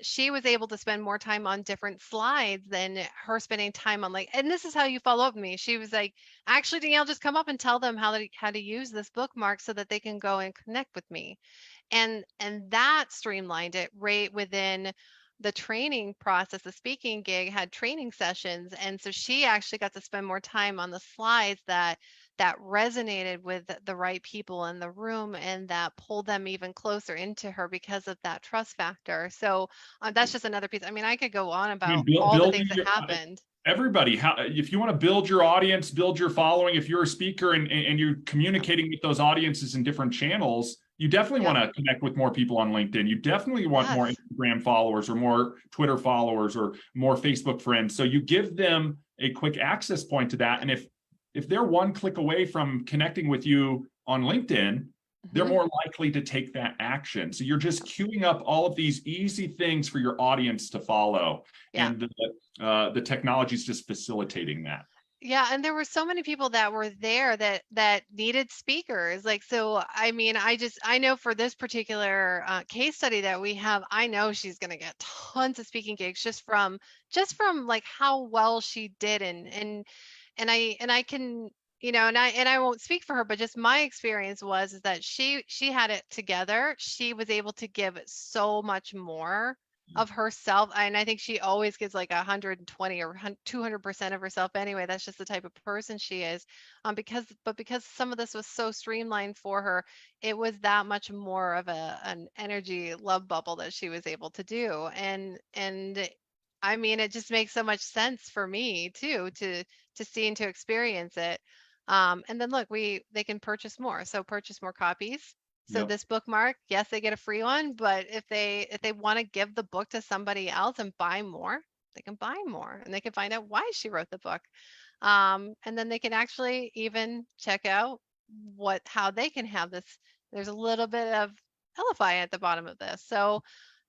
she was able to spend more time on different slides than her spending time on, like, and this is how you follow up with me. She was like, actually, Danielle, just come up and tell them how to use this bookmark so that they can go and connect with me. And that streamlined it right within the training process. The speaking gig had training sessions, and so she actually got to spend more time on the slides that resonated with the right people in the room, and that pulled them even closer into her because of that trust factor. So that's just another piece. I mean, I could go on I mean, about all the building things that happened. everybody, if you want to build your audience, build your following, if you're a speaker and you're communicating with those audiences in different channels, you definitely want to connect with more people on LinkedIn. You definitely want more Instagram followers, or more Twitter followers, or more Facebook friends. So you give them a quick access point to that. And if they're one click away from connecting with you on LinkedIn, they're more likely to take that action. So you're just queuing up all of these easy things for your audience to follow. And the technology is just facilitating that. Yeah, and there were so many people that were there that needed speakers. Like, so I mean, I know for this particular case study that we have, I know she's going to get tons of speaking gigs just from like how well she did. And I can, and I won't speak for her, but just my experience is that she had it together. She was able to give so much more of herself, and I think she always gives like 120 or 200% of herself anyway. That's just the type of person she is. Because some of this was so streamlined for her, it was that much more of an energy love bubble that she was able to do. And I mean, it just makes so much sense for me too, to see and to experience it. And then look, they can purchase more. So purchase more copies. So this bookmark, yes, they get a free one, but if they want to give the book to somebody else and buy more, they can buy more, and they can find out why she wrote the book. And then they can actually even check out how they can have this. There's a little bit of Elify at the bottom of this. So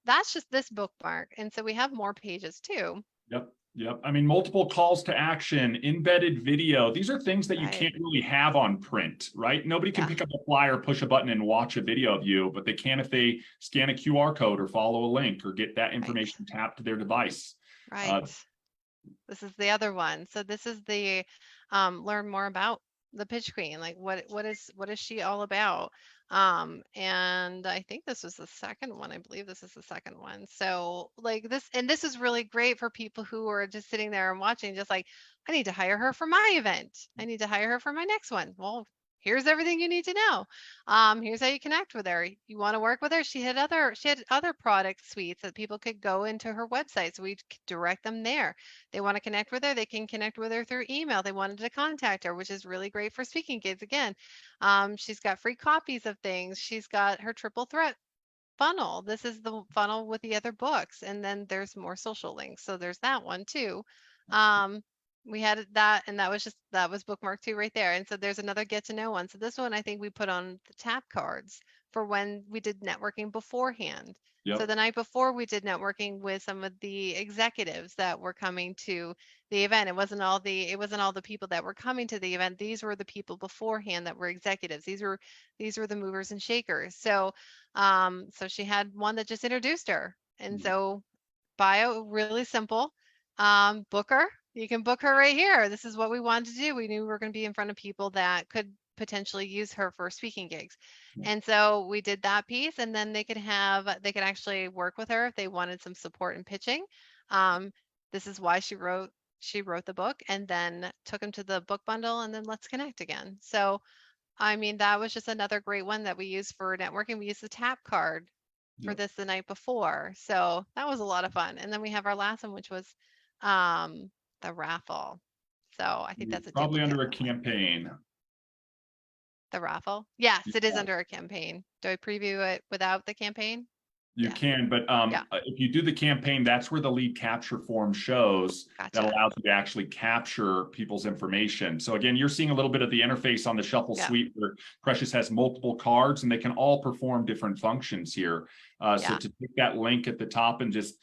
that's just this bookmark. And so we have more pages too. Yep. Yep. I mean, multiple calls to action, embedded video. These are things that you Right. can't really have on print, right? Nobody can Yeah. pick up a flyer, push a button, and watch a video of you, but they can if they scan a QR code or follow a link or get that Right. information tapped to their device. Right. This is the other one. So this is the learn more about the pitch queen. Like what is she all about? And I think this was the second one. I believe this is the second one. So like this, and this is really great for people who are just sitting there and watching, just like, I need to hire her for my event. I need to hire her for my next one. Well, here's everything you need to know. Here's how you connect with her. You want to work with her? She had other product suites that people could go into her website. So we direct them there. They want to connect with her, they can connect with her through email. They wanted to contact her, which is really great for speaking gigs. Again, she's got free copies of things. She's got her triple threat funnel. This is the funnel with the other books. And then there's more social links. So there's that one too. We had that, and that was bookmark 2 right there. And so there's another get to know one. So this one I think we put on the tap cards for when we did networking beforehand. So Yep. the night before we did networking with some of the executives that were coming to the event. It wasn't all the people that were coming to the event. These were the people beforehand that were executives. These were the movers and shakers. So so she had one that just introduced her. And so bio, really simple. Book her. You can book her right here. This is what we wanted to do. We knew we were going to be in front of people that could potentially use her for speaking gigs. And so we did that piece, and then they could actually work with her if they wanted some support in pitching. This is why she wrote the book, and then took them to the book bundle, and then let's connect again. So I mean, that was just another great one that we used for networking. We used the tap card for this the night before. So that was a lot of fun. And then we have our last one, which was the raffle. So I think that's a Probably duplicate under a of that one. campaign. The raffle? Yes, it is Yeah. under a campaign. Do I preview it without the campaign? You Yeah. can, but Yeah. if you do the campaign, that's where the lead capture form shows that Gotcha. allows you to actually capture people's information. So again, you're seeing a little bit of the interface on the Shuffle Yeah. suite where Precious has multiple cards and they can all perform different functions here. So Yeah. to take that link at the top and just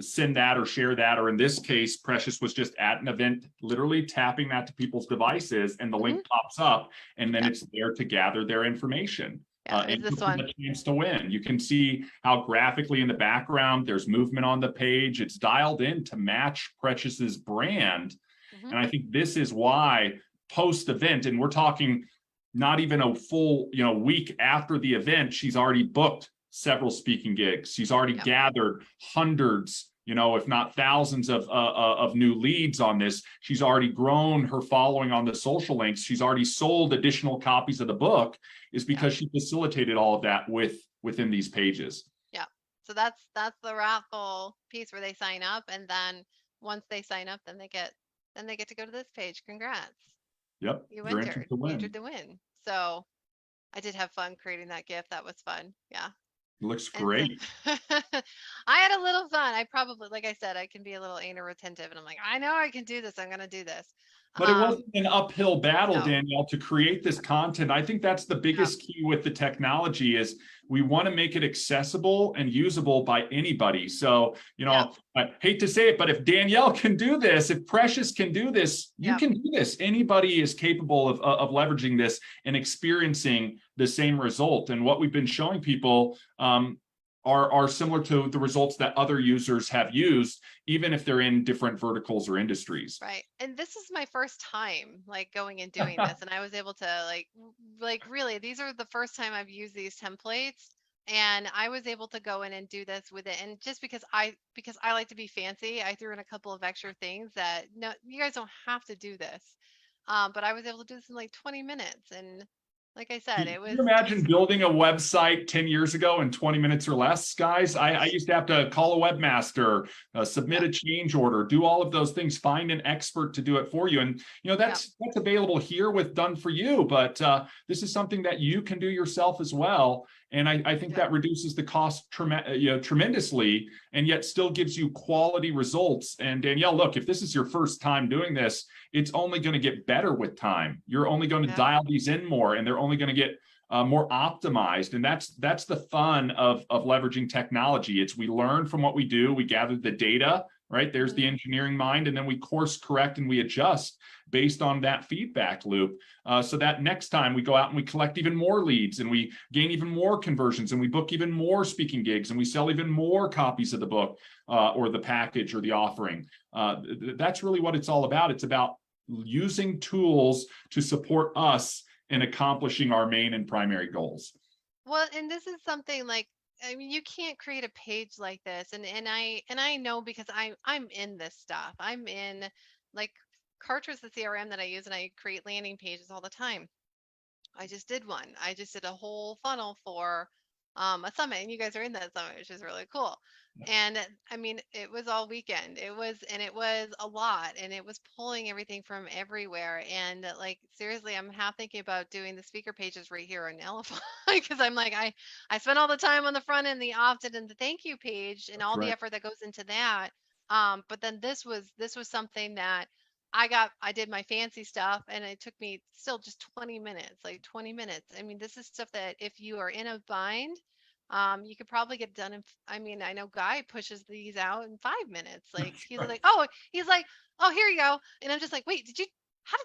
send that or share that, or in this case, Precious was just at an event, literally tapping that to people's devices, and the link pops up, and then Yep. it's there to gather their information. Yeah, And is this gives them one? a chance to win. You can see how graphically in the background there's movement on the page. It's dialed in to match Precious's brand. Mhm. And I think this is why post event, and we're talking not even a full week after the event, she's already booked several speaking gigs. She's already Yep. gathered hundreds, if not thousands of new leads on this. She's already grown her following on the social links. She's already sold additional copies of the book, is because she facilitated all of that within these pages. Yeah. So that's the raffle piece where they sign up, and then once they sign up, then they get to go to this page. Congrats. Yep. You They're entered. to You win. entered to win. So I did have fun creating that gift. That was fun. Yeah. It looks And great. I had a little fun. I probably, like I said, I can be a little anal retentive, and I'm like, I know I can do this. I'm going to do this. But it wasn't an uphill battle, No. Danielle, to create this content. I think that's the biggest key with the technology is we want to make it accessible and usable by anybody. So, I hate to say it, but if Danielle can do this, if Precious can do this, you can do this. Anybody is capable of leveraging this and experiencing the same result. And what we've been showing people are similar to the results that other users have used, even if they're in different verticals or industries. Right. And this is my first time like going and doing this. And I was able to like really, these are the first time I've used these templates. And I was able to go in and do this with it. And just because I like to be fancy, I threw in a couple of extra things that, no, you guys don't have to do this. But I was able to do this in like 20 minutes. And like I said, Can you imagine building a website 10 years ago in 20 minutes or less, guys? I used to have to call a webmaster, submit a change order, do all of those things, find an expert to do it for you. And, that's available here with Done For You, but this is something that you can do yourself as well. And I think that reduces the cost tremendously, and yet still gives you quality results. And Danielle, look, if this is your first time doing this, it's only going to get better with time. You're only going to dial these in more, and they're only going to get more optimized. And that's the fun of leveraging technology. It's we learn from what we do, we gather the data right? There's the engineering mind, and then we course correct and we adjust based on that feedback loop, so that next time we go out and we collect even more leads and we gain even more conversions and we book even more speaking gigs and we sell even more copies of the book or the package or the offering. That's really what it's all about. It's about using tools to support us in accomplishing our main and primary goals. Well, and this is something like, I mean, you can't create a page like this, and I know because I'm in this stuff. I'm in, like, Kartra is the CRM that I use, and I create landing pages all the time. I just did one. I just did a whole funnel for a summit, and you guys are in that summit, which is really cool. And I mean, it was all weekend. It was a lot, and it was pulling everything from everywhere. And like, seriously, I'm half thinking about doing the speaker pages right here on Elephant because I'm like, I spent all the time on the front end, the opt-in, and the thank you page, and That's all the right. effort that goes into that. But then this was something that I did my fancy stuff, and it took me still just 20 minutes, like 20 minutes. I mean, this is stuff that if you are in a bind, you could probably get done I mean, I know Guy pushes these out in 5 minutes. Like Right. he's like, oh, here you go. And I'm just like, wait, how did,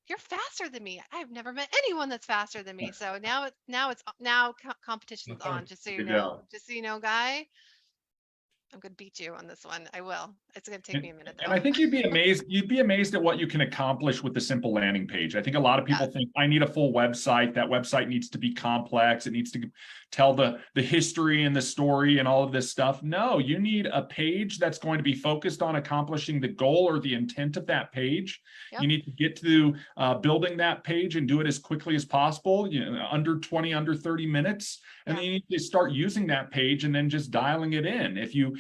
you're faster than me. I've never met anyone that's faster than me. So now competition's on, just so you Good know, job. Guy. I'm going to beat you on this one. I will. It's going to take And, me a minute and though. I think you'd be amazed at what you can accomplish with the simple landing page. I think a lot of people Yes. think I need a full website. That website needs to be complex. It needs to tell the history and the story and all of this stuff. No, you need a page that's going to be focused on accomplishing the goal or the intent of that page. Yep. You need to get to building that page and do it as quickly as possible, under 30 minutes. And Yeah. then you need to start using that page and then just dialing it in. If you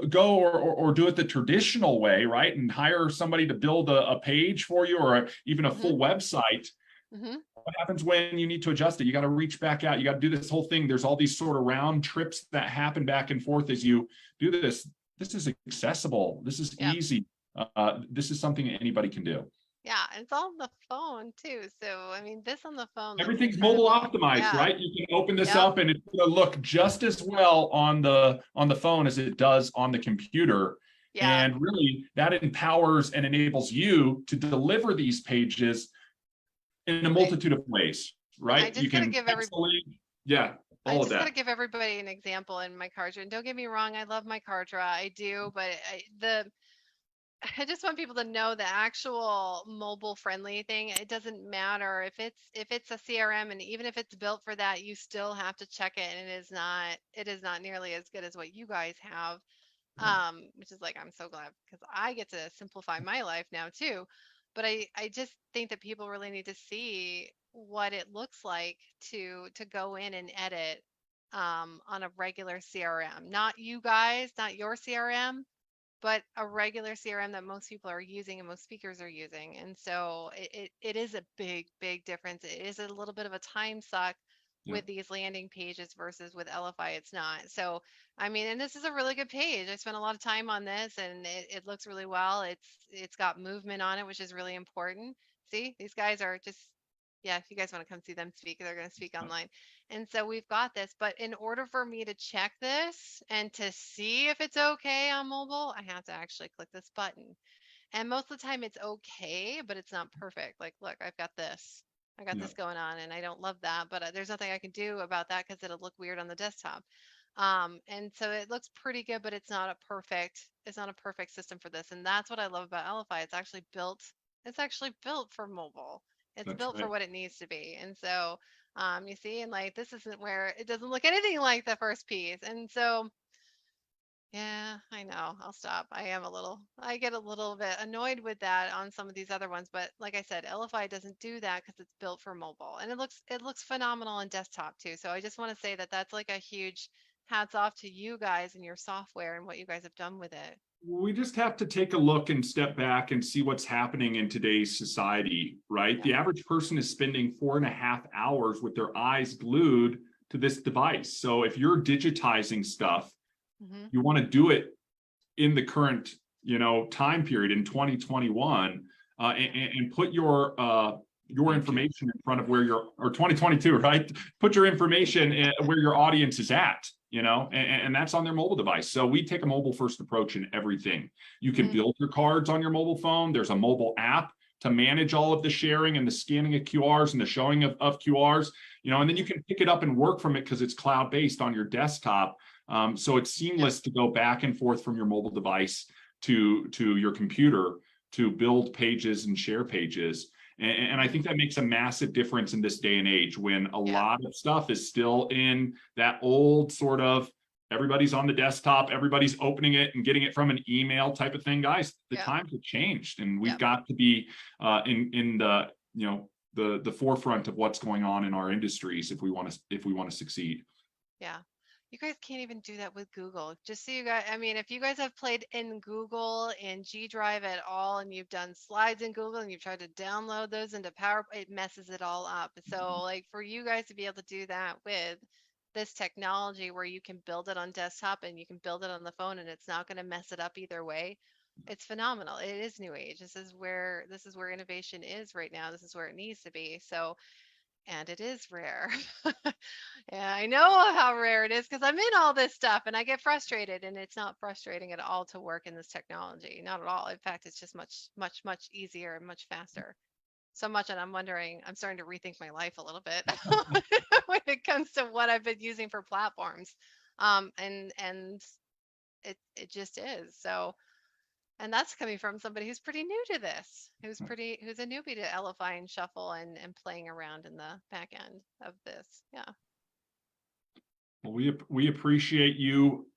go or do it the traditional way, right? And hire somebody to build a page for you or even a full website. What happens when you need to adjust it? You got to reach back out. You got to do this whole thing. There's all these sort of round trips that happen back and forth as you do this. This is accessible. This is easy. This is something anybody can do. Yeah, it's on the phone too. So I mean, this on the phone looks Everything's mobile incredible. optimized, Yeah. right? You can open this Yep. up and it's going to look just as well on the phone as it does on the computer. Yeah. And really, that empowers and enables you to deliver these pages in a multitude of ways, right? I just You gotta can give everybody. yeah, I all of just that. gotta give everybody an example in my Kartra. And don't get me wrong, I love my Kartra. I do, but I just want people to know the actual mobile friendly thing. It doesn't matter if it's a CRM, and even if it's built for that, you still have to check it, and it is not nearly as good as what you guys have. Which is like, I'm so glad because I get to simplify my life now too. But I just think that people really need to see what it looks like to go in and edit on a regular CRM. Not you guys, not your CRM, but a regular CRM that most people are using and most speakers are using. And so it is a big difference. It is a little bit of a time suck with these landing pages versus with LFI. It's not. So, I mean, and this is a really good page. I spent a lot of time on this, and it looks really well. It's got movement on it, which is really important. See, these guys are just, yeah, if you guys want to come see them speak, they're going to speak online. And so we've got this, but in order for me to check this and to see if it's okay on mobile, I have to actually click this button. And most of the time it's okay, but it's not perfect. Like, look, I've got this. I got this going on, and I don't love that, but there's nothing I can do about that because it'll look weird on the desktop. And so it looks pretty good, but it's not a perfect system for this. And that's what I love about LFI. It's actually built for mobile. It's That's built for right. what it needs to be. And so, you see, and like, this isn't where it doesn't look anything like the first piece. And so, yeah, I know. I'll stop. I get a little bit annoyed with that on some of these other ones, but like I said, LFI doesn't do that because it's built for mobile, and it looks phenomenal on desktop too. So I just want to say that that's like a huge hats off to you guys and your software and what you guys have done with it. We just have to take a look and step back and see what's happening in today's society, right? Yeah. The average person is spending 4.5 hours with their eyes glued to this device. So if you're digitizing stuff, you want to do it in the current, time period in 2021, and put your your information in front of where your, or 2022, right? Put your information where your audience is at, and that's on their mobile device. So we take a mobile first approach in everything. You can build your cards on your mobile phone. There's a mobile app to manage all of the sharing and the scanning of QRs and the showing of QRs, and then you can pick it up and work from it because it's cloud-based on your desktop. So it's seamless to go back and forth from your mobile device to your computer to build pages and share pages. And I think that makes a massive difference in this day and age when a lot of stuff is still in that old sort of everybody's on the desktop, everybody's opening it and getting it from an email type of thing. Guys, the times have changed, and we've got to be in the forefront of what's going on in our industries if we want to succeed. Yeah. You guys can't even do that with Google. Just so you guys, I mean, if you guys have played in Google and G Drive at all, and you've done slides in Google and you've tried to download those into PowerPoint, it messes it all up. So like for you guys to be able to do that with this technology where you can build it on desktop and you can build it on the phone and it's not going to mess it up either way, it's phenomenal. It is new age. This is where innovation is right now. This is where it needs to be. So, and it is rare. Yeah, I know how rare it is because I'm in all this stuff and I get frustrated, and it's not frustrating at all to work in this technology. Not at all. In fact, it's just much, much, much easier and much faster. So much, and I'm starting to rethink my life a little bit when it comes to what I've been using for platforms. And it just is. So, and that's coming from somebody who's pretty new to this, who's a newbie to LFI and Shuffle and playing around in the back end of this. Yeah. Well, we appreciate you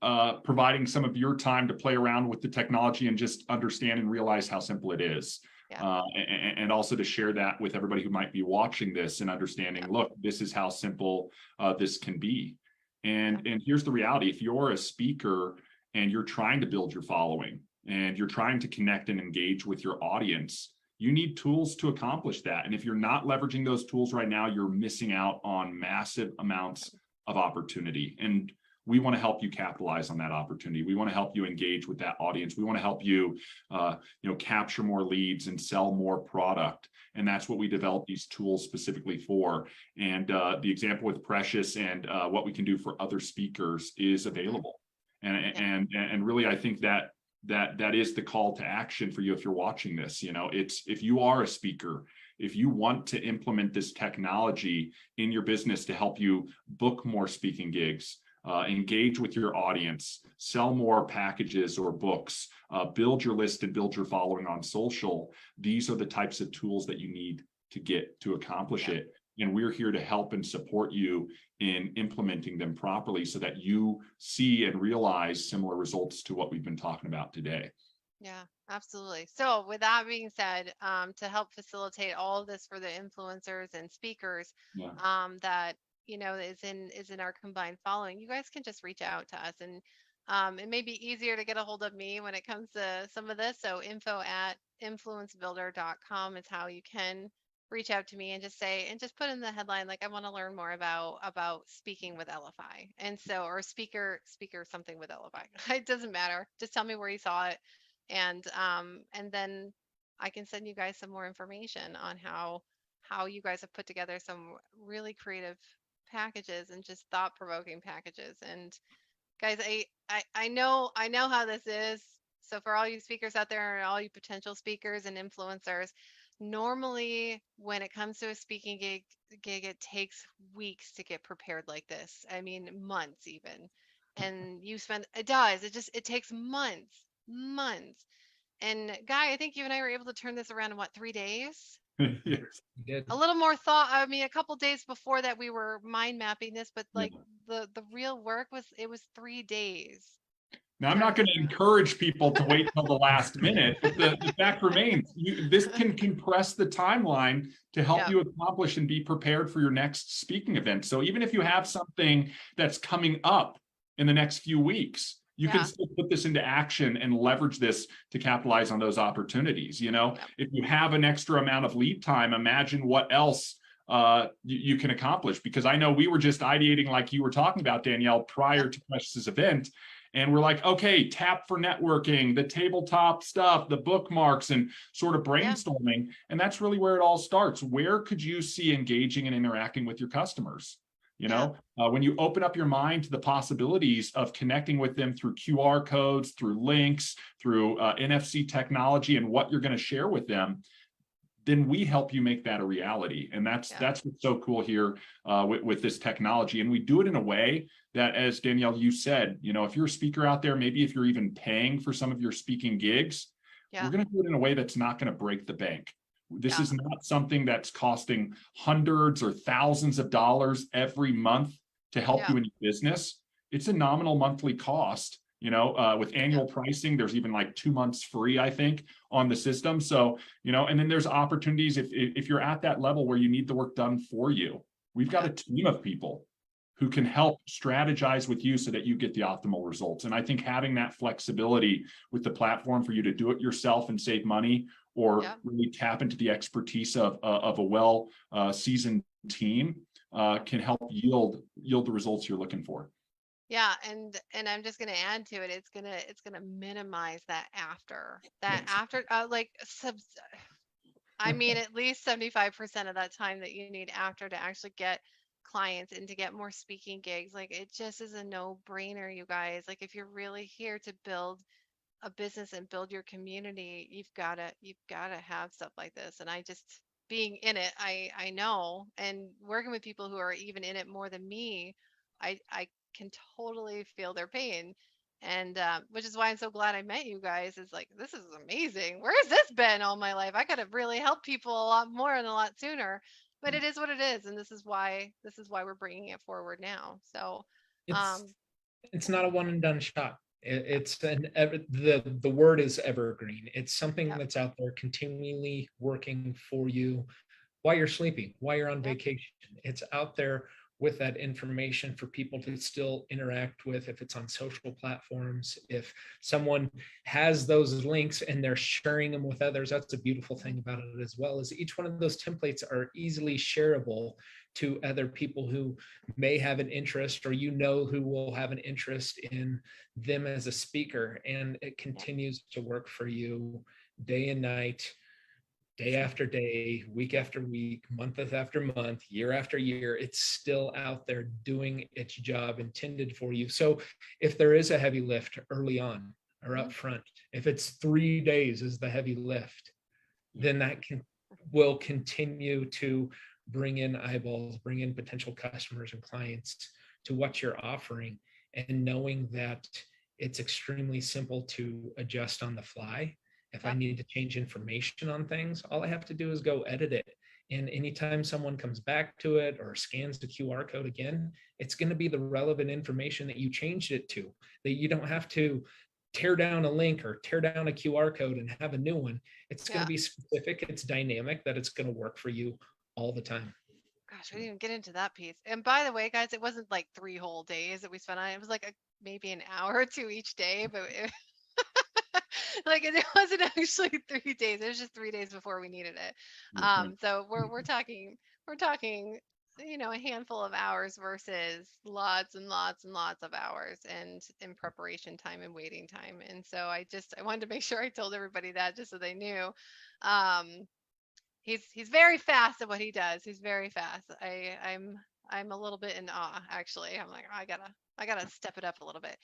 providing some of your time to play around with the technology and just understand and realize how simple it is. Yeah. And also to share that with everybody who might be watching this and understanding, look, this is how simple this can be. And here's the reality. If you're a speaker and you're trying to build your following and you're trying to connect and engage with your audience, you need tools to accomplish that. And if you're not leveraging those tools right now, you're missing out on massive amounts of opportunity. And we want to help you capitalize on that opportunity. We want to help you engage with that audience. We want to help you, capture more leads and sell more product. And that's what we develop these tools specifically for. And the example with Precious and what we can do for other speakers is available. And really, I think that is the call to action for you if you're watching this. It's if you are a speaker, if you want to implement this technology in your business to help you book more speaking gigs, engage with your audience, sell more packages or books, build your list and build your following on social, these are the types of tools that you need to get to accomplish it. And we're here to help and support you in implementing them properly so that you see and realize similar results to what we've been talking about today. Yeah, absolutely. So with that being said, to help facilitate all of this for the influencers and speakers that is in our combined following, you guys can just reach out to us, and it may be easier to get a hold of me when it comes to some of this. So info@influencebuilder.com is how you can reach out to me and just put in the headline, like, I want to learn more about speaking with LFI. And so, or speaker something with LFI. It doesn't matter. Just tell me where you saw it. And then I can send you guys some more information on how you guys have put together some really creative packages and just thought-provoking packages. And guys, I know how this is. So for all you speakers out there and all you potential speakers and influencers, normally when it comes to a speaking gig, it takes weeks to get prepared like this. I mean, months even. And it takes months. And Guy, I think you and I were able to turn this around in 3 days? Yes. A little more thought. I mean, a couple days before that we were mind mapping this, but like the real work was 3 days. Now, I'm not going to encourage people to wait till the last minute, but the fact remains, this can compress the timeline to help you accomplish and be prepared for your next speaking event. So even if you have something that's coming up in the next few weeks, you can still put this into action and leverage this to capitalize on those opportunities. If you have an extra amount of lead time, imagine what else you can accomplish. Because I know we were just ideating, like you were talking about, Danielle, prior to Precious's event. And we're like, okay, tap for networking, the tabletop stuff, the bookmarks, and sort of brainstorming. And that's really where it all starts. Where could you see engaging and interacting with your customers? When you open up your mind to the possibilities of connecting with them through QR codes, through links, through NFC technology, and what you're going to share with them, then we help you make that a reality. And that's what's so cool here with this technology. And we do it in a way that, as Danielle, you said, if you're a speaker out there, maybe if you're even paying for some of your speaking gigs, we're going to do it in a way that's not going to break the bank. This is not something that's costing hundreds or thousands of dollars every month to help you in your business. It's a nominal monthly cost. With annual pricing, there's even like 2 months free, I think, on the system. So, and then there's opportunities if you're at that level where you need the work done for you. We've got a team of people who can help strategize with you so that you get the optimal results. And I think having that flexibility with the platform for you to do it yourself and save money, or really tap into the expertise of a well seasoned team can help yield the results you're looking for. Yeah, and I'm just gonna add to it. It's gonna minimize that after I mean, at least 75% of that time that you need after to actually get clients and to get more speaking gigs. Like, it just is a no-brainer, you guys. Like, if you're really here to build a business and build your community, you've gotta have stuff like this. And I just, being in it, I know, and working with people who are even in it more than me, I can totally feel their pain. And which is why I'm so glad I met you guys. Is like, this is amazing. Where has this been all my life? I could have really helped people a lot more and a lot sooner. But it is what it is, and this is why we're bringing it forward now. So, It's um, it's not a one and done shot. It's the word is evergreen. It's something yep, that's out there continually working for you while you're sleeping, while you're on yep, vacation. It's out there with that information for people to still interact with. If it's on social platforms, if someone has those links and they're sharing them with others, that's a beautiful thing about it, as well as each one of those templates are easily shareable to other people who may have an interest, or who will have an interest in them as a speaker. And it continues to work for you day and night, day after day, week after week, month after month, year after year. It's still out there doing its job intended for you. So if there is a heavy lift early on or up front, if it's 3 days is the heavy lift, then that will continue to bring in eyeballs, bring in potential customers and clients to what you're offering, and knowing that it's extremely simple to adjust on the fly. If I yep, need to change information on things, all I have to do is go edit it. And anytime someone comes back to it or scans the QR code again, it's going to be the relevant information that you changed it to, that you don't have to tear down a link or tear down a QR code and have a new one. It's going to yeah. be specific, it's dynamic, that it's going to work for you all the time. Gosh, we didn't even get into that piece. And by the way, guys, it wasn't like 3 whole days that we spent on it. It was like maybe an hour or two each day, but like, it wasn't actually 3 days. It was just 3 days before we needed it. So we're talking, a handful of hours versus lots and lots and lots of hours, and in preparation time and waiting time. And so I wanted to make sure I told everybody that, just so they knew. Um, he's very fast at what he does. He's very fast. I'm a little bit in awe, actually. I'm like, "Oh, I gotta step it up a little bit."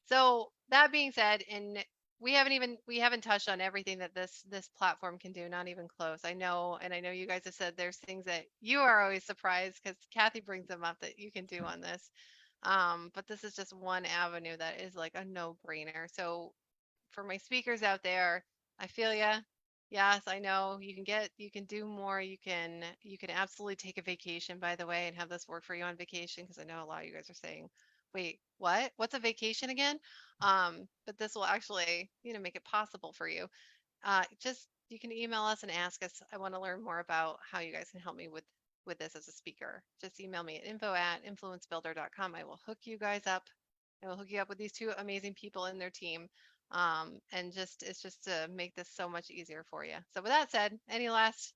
So that being said, and we haven't touched on everything that this platform can do, not even close. I know, and I know you guys have said there's things that you are always surprised, because Kathy brings them up, that you can do on this. But this is just one avenue that is like a no-brainer. So for my speakers out there, I feel ya. Yes, I know you can do more. You can absolutely take a vacation, by the way, and have this work for you on vacation, because I know a lot of you guys are saying, "Wait, what? What's a vacation again?" But this will actually, make it possible for you. Just, you can email us and ask us, "I want to learn more about how you guys can help me with this as a speaker." Just email me at info@influencebuilder.com. I will hook you guys up. I will hook you up with these two amazing people in their team. And it's just to make this so much easier for you. So with that said, any last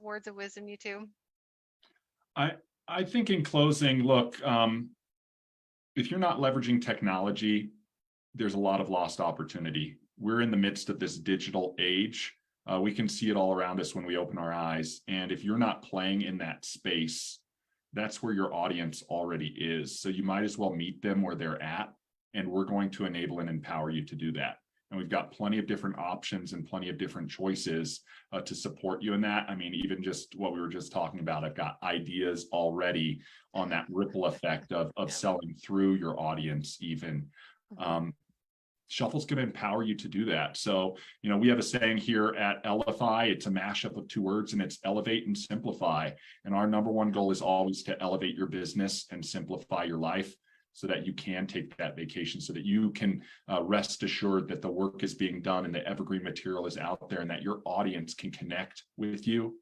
words of wisdom, you two? I think in closing, look, if you're not leveraging technology, there's a lot of lost opportunity. We're in the midst of this digital age. We can see it all around us when we open our eyes. And if you're not playing in that space, that's where your audience already is. So you might as well meet them where they're at. And we're going to enable and empower you to do that. And we've got plenty of different options and plenty of different choices to support you in that. I mean, even just what we were just talking about, I've got ideas already on that ripple effect of selling through your audience even. Shuffle's going to empower you to do that. So, we have a saying here at Elify. It's a mashup of two words, and it's elevate and simplify. And our number one goal is always to elevate your business and simplify your life so that you can take that vacation, so that you can rest assured that the work is being done and the evergreen material is out there, and that your audience can connect with you,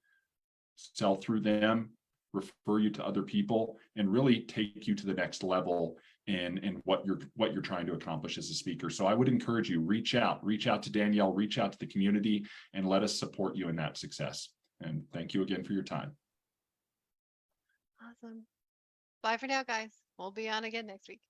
sell through them, refer you to other people, and really take you to the next level in what you're trying to accomplish as a speaker. So I would encourage you, reach out to Danielle, reach out to the community, and let us support you in that success. And thank you again for your time. Awesome. Bye for now, guys. We'll be on again next week.